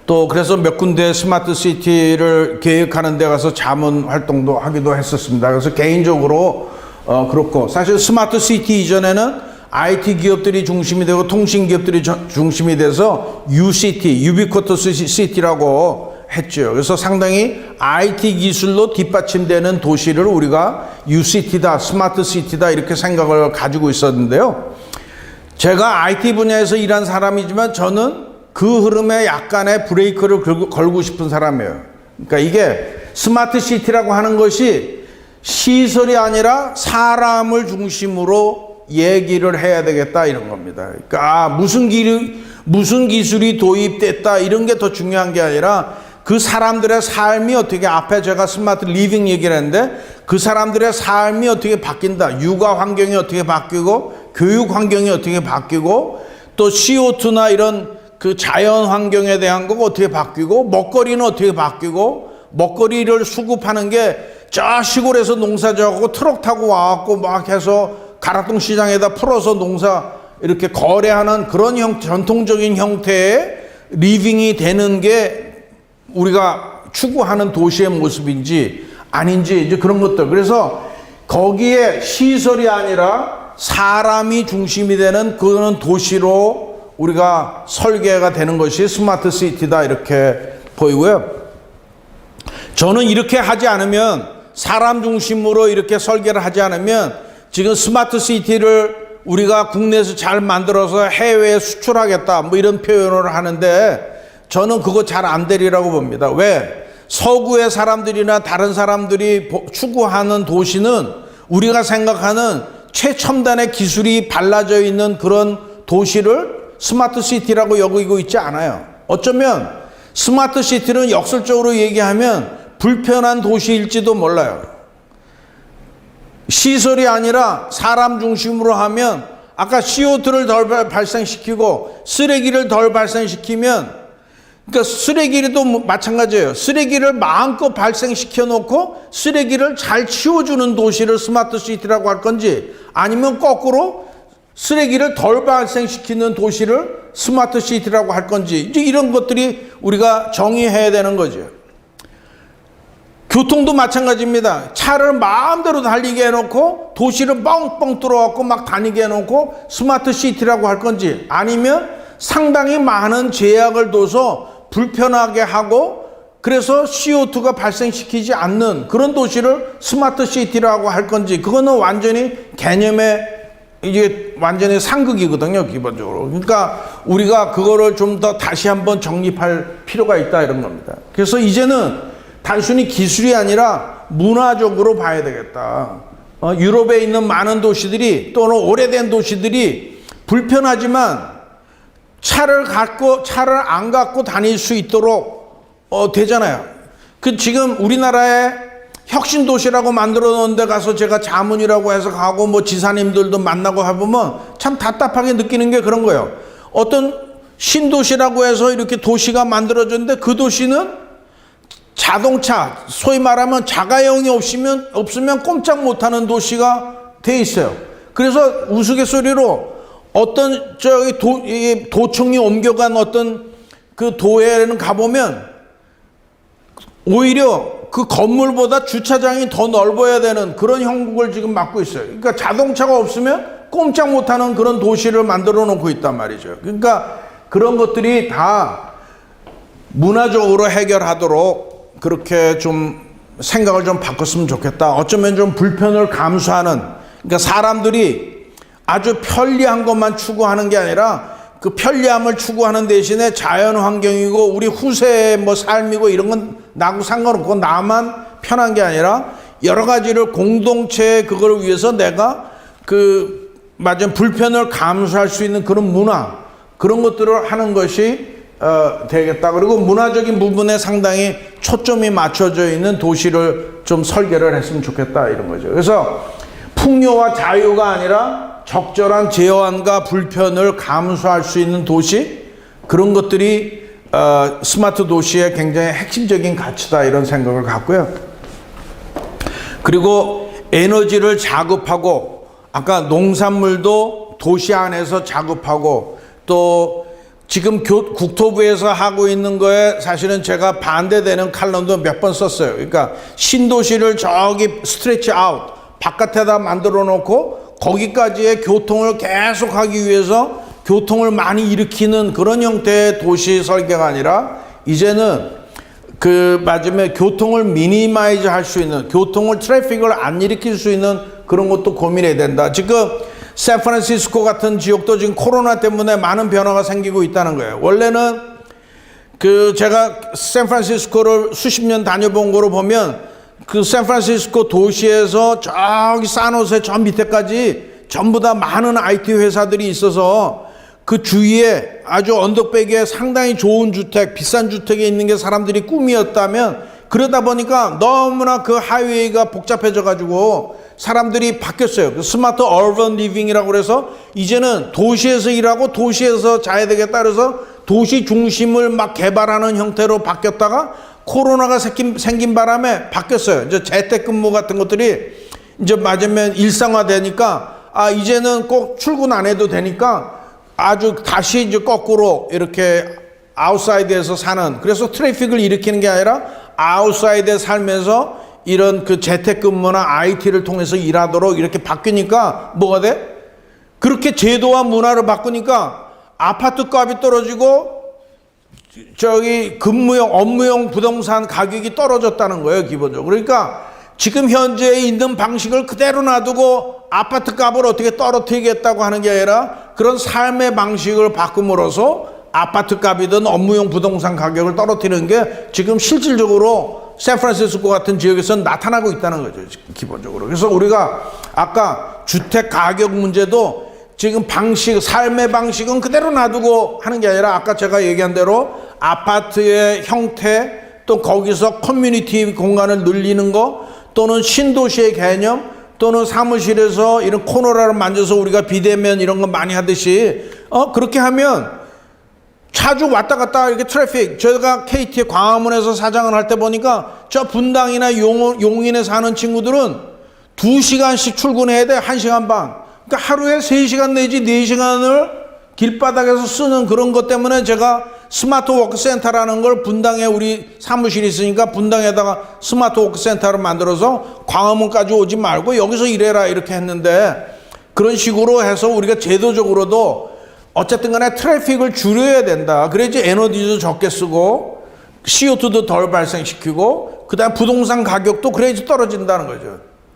또 그래서 몇 군데 스마트 시티를 계획하는 데 가서 자문 활동도 하기도 했었습니다. 그래서 개인적으로 그렇고, 사실 스마트 시티 이전에는 IT 기업들이 중심이 되고 통신 기업들이 중심이 돼서 UCT, 유비쿼터스 시티라고 했죠. 그래서 상당히 IT 기술로 뒷받침되는 도시를 우리가 UCT다, 스마트 시티다 이렇게 생각을 가지고 있었는데요. 제가 IT 분야에서 일한 사람이지만 저는 그 흐름에 약간의 브레이크를 걸고 싶은 사람이에요. 그러니까 이게 스마트 시티라고 하는 것이 시설이 아니라 사람을 중심으로 얘기를 해야 되겠다 이런 겁니다. 그러니까 무슨 기술이 도입됐다 이런 게 더 중요한 게 아니라 그 사람들의 삶이 어떻게, 앞에 제가 스마트 리빙 얘기를 했는데 그 사람들의 삶이 어떻게 바뀐다. 육아 환경이 어떻게 바뀌고 교육 환경이 어떻게 바뀌고 또 CO2나 이런 그 자연 환경에 대한 거가 어떻게 바뀌고 먹거리는 어떻게 바뀌고, 먹거리를 수급하는 게 저 시골에서 농사지어갖고 트럭 타고 와갖고 막 해서 가락동 시장에다 풀어서 농사 이렇게 거래하는 그런 전통적인 형태의 리빙이 되는 게 우리가 추구하는 도시의 모습인지 아닌지 이제 그런 것들. 그래서 거기에 시설이 아니라 사람이 중심이 되는 그런 도시로 우리가 설계가 되는 것이 스마트 시티다 이렇게 보이고요. 저는 이렇게 하지 않으면, 사람 중심으로 이렇게 설계를 하지 않으면 지금 스마트 시티를 우리가 국내에서 잘 만들어서 해외에 수출하겠다 뭐 이런 표현을 하는데 저는 그거 잘 안 되리라고 봅니다. 왜? 서구의 사람들이나 다른 사람들이 추구하는 도시는 우리가 생각하는 최첨단의 기술이 발라져 있는 그런 도시를 스마트 시티라고 여기고 있지 않아요. 어쩌면 스마트 시티는 역설적으로 얘기하면 불편한 도시일지도 몰라요. 시설이 아니라 사람 중심으로 하면 아까 CO2를 덜 발생시키고 쓰레기를 덜 발생시키면, 그러니까 쓰레기도 마찬가지예요. 쓰레기를 마음껏 발생시켜 놓고 쓰레기를 잘 치워주는 도시를 스마트 시티라고 할 건지, 아니면 거꾸로 쓰레기를 덜 발생시키는 도시를 스마트 시티라고 할 건지, 이제 이런 것들이 우리가 정의해야 되는 거죠. 교통도 마찬가지입니다. 차를 마음대로 달리게 해놓고 도시를 뻥뻥 뚫어갖고 막 다니게 해놓고 스마트 시티라고 할 건지, 아니면 상당히 많은 제약을 둬서 불편하게 하고 그래서 CO2가 발생시키지 않는 그런 도시를 스마트 시티라고 할 건지, 그거는 완전히 개념의 이게 완전히 상극이거든요, 기본적으로. 그러니까 우리가 그거를 좀 더 다시 한번 정립할 필요가 있다 이런 겁니다. 그래서 이제는 단순히 기술이 아니라 문화적으로 봐야 되겠다. 유럽에 있는 많은 도시들이, 또는 오래된 도시들이 불편하지만 차를 안 갖고 다닐 수 있도록 되잖아요. 그 지금 우리나라에 혁신 도시라고 만들어 놓은 데 가서 제가 자문이라고 해서 가고 뭐 지사님들도 만나고 해보면 참 답답하게 느끼는 게 그런 거예요. 어떤 신도시라고 해서 이렇게 도시가 만들어졌는데 그 도시는 자동차, 소위 말하면 자가용이 없으면 꼼짝 못하는 도시가 돼 있어요. 그래서 우스갯소리로 어떤 도청이 옮겨간 어떤 그 도에는 가보면 오히려 그 건물보다 주차장이 더 넓어야 되는 그런 형국을 지금 맞고 있어요. 그러니까 자동차가 없으면 꼼짝 못하는 그런 도시를 만들어 놓고 있단 말이죠. 그러니까 그런 것들이 다 문화적으로 해결하도록 그렇게 좀 생각을 좀 바꿨으면 좋겠다. 어쩌면 좀 불편을 감수하는, 그러니까 사람들이 아주 편리한 것만 추구하는 게 아니라 그 편리함을 추구하는 대신에 자연 환경이고 우리 후세의 뭐 삶이고 이런 건 나하고 상관없고 나만 편한 게 아니라 여러 가지를 공동체의 그걸 위해서 내가 맞은 불편을 감수할 수 있는 그런 문화, 그런 것들을 하는 것이 되겠다. 그리고 문화적인 부분에 상당히 초점이 맞춰져 있는 도시를 좀 설계를 했으면 좋겠다 이런 거죠. 그래서 풍요와 자유가 아니라 적절한 제한과 불편을 감수할 수 있는 도시, 그런 것들이 스마트 도시의 굉장히 핵심적인 가치다 이런 생각을 갖고요. 그리고 에너지를 자급하고, 아까 농산물도 도시 안에서 자급하고, 또 지금 국토부에서 하고 있는 거에 사실은 제가 반대되는 칼럼도 몇 번 썼어요. 그러니까 신도시를 저기 스트레치 아웃 바깥에다 만들어 놓고 거기까지의 교통을 계속 하기 위해서 교통을 많이 일으키는 그런 형태의 도시 설계가 아니라 이제는 그 맞으면 교통을 미니마이즈 할 수 있는, 교통을 트래픽을 안 일으킬 수 있는 그런 것도 고민해야 된다. 지금 샌프란시스코 같은 지역도 지금 코로나 때문에 많은 변화가 생기고 있다는 거예요. 원래는 그 제가 샌프란시스코를 수십 년 다녀본 거로 보면 그 샌프란시스코 도시에서 저기 산호세 저 밑에까지 전부 다 많은 IT 회사들이 있어서 그 주위에 아주 언덕배기에 상당히 좋은 주택, 비싼 주택에 있는 게 사람들이 꿈이었다면, 그러다 보니까 너무나 그 하이웨이가 복잡해져 가지고 사람들이 바뀌었어요. 스마트 얼번 리빙이라고 그래서 이제는 도시에서 일하고 도시에서 자야 되겠다 그래서 도시 중심을 막 개발하는 형태로 바뀌었다가 코로나가 생긴 바람에 바뀌었어요. 이제 재택근무 같은 것들이 이제 맞으면 일상화되니까 이제는 꼭 출근 안 해도 되니까 아주 다시 이제 거꾸로 이렇게 아웃사이드에서 사는, 그래서 트래픽을 일으키는 게 아니라 아웃사이드에 살면서 이런 그 재택근무나 IT를 통해서 일하도록 이렇게 바뀌니까 뭐가 돼? 그렇게 제도와 문화를 바꾸니까 아파트 값이 떨어지고 저기 근무용, 업무용 부동산 가격이 떨어졌다는 거예요, 기본적으로. 그러니까 지금 현재 있는 방식을 그대로 놔두고 아파트 값을 어떻게 떨어뜨리겠다고 하는 게 아니라 그런 삶의 방식을 바꿈으로써 아파트 값이든 업무용 부동산 가격을 떨어뜨리는 게 지금 실질적으로 샌프란시스코 같은 지역에서 나타나고 있다는 거죠, 기본적으로. 그래서 우리가 아까 주택 가격 문제도 지금 방식, 삶의 방식은 그대로 놔두고 하는 게 아니라 아까 제가 얘기한 대로 아파트의 형태, 또 거기서 커뮤니티 공간을 늘리는 거, 또는 신도시의 개념, 또는 사무실에서 이런 코너라를 만져서 우리가 비대면 이런 거 많이 하듯이 그렇게 하면 자주 왔다 갔다 이렇게 트래픽, 제가 KT의 광화문에서 사장을 할 때 보니까 저 분당이나 용인에 사는 친구들은 2시간씩 출근해야 돼. 1시간 반. 그러니까 하루에 3시간 내지 4시간을 길바닥에서 쓰는 그런 것 때문에 제가 스마트 워크 센터라는 걸 분당에 우리 사무실이 있으니까 분당에다가 스마트 워크 센터를 만들어서 광화문까지 오지 말고 여기서 일해라 이렇게 했는데, 그런 식으로 해서 우리가 제도적으로도 어쨌든 간에 트래픽을 줄여야 된다. 그래야지 에너지도 적게 쓰고 CO2도 덜 발생시키고 그다음 부동산 가격도 그래야지 떨어진다는 거죠.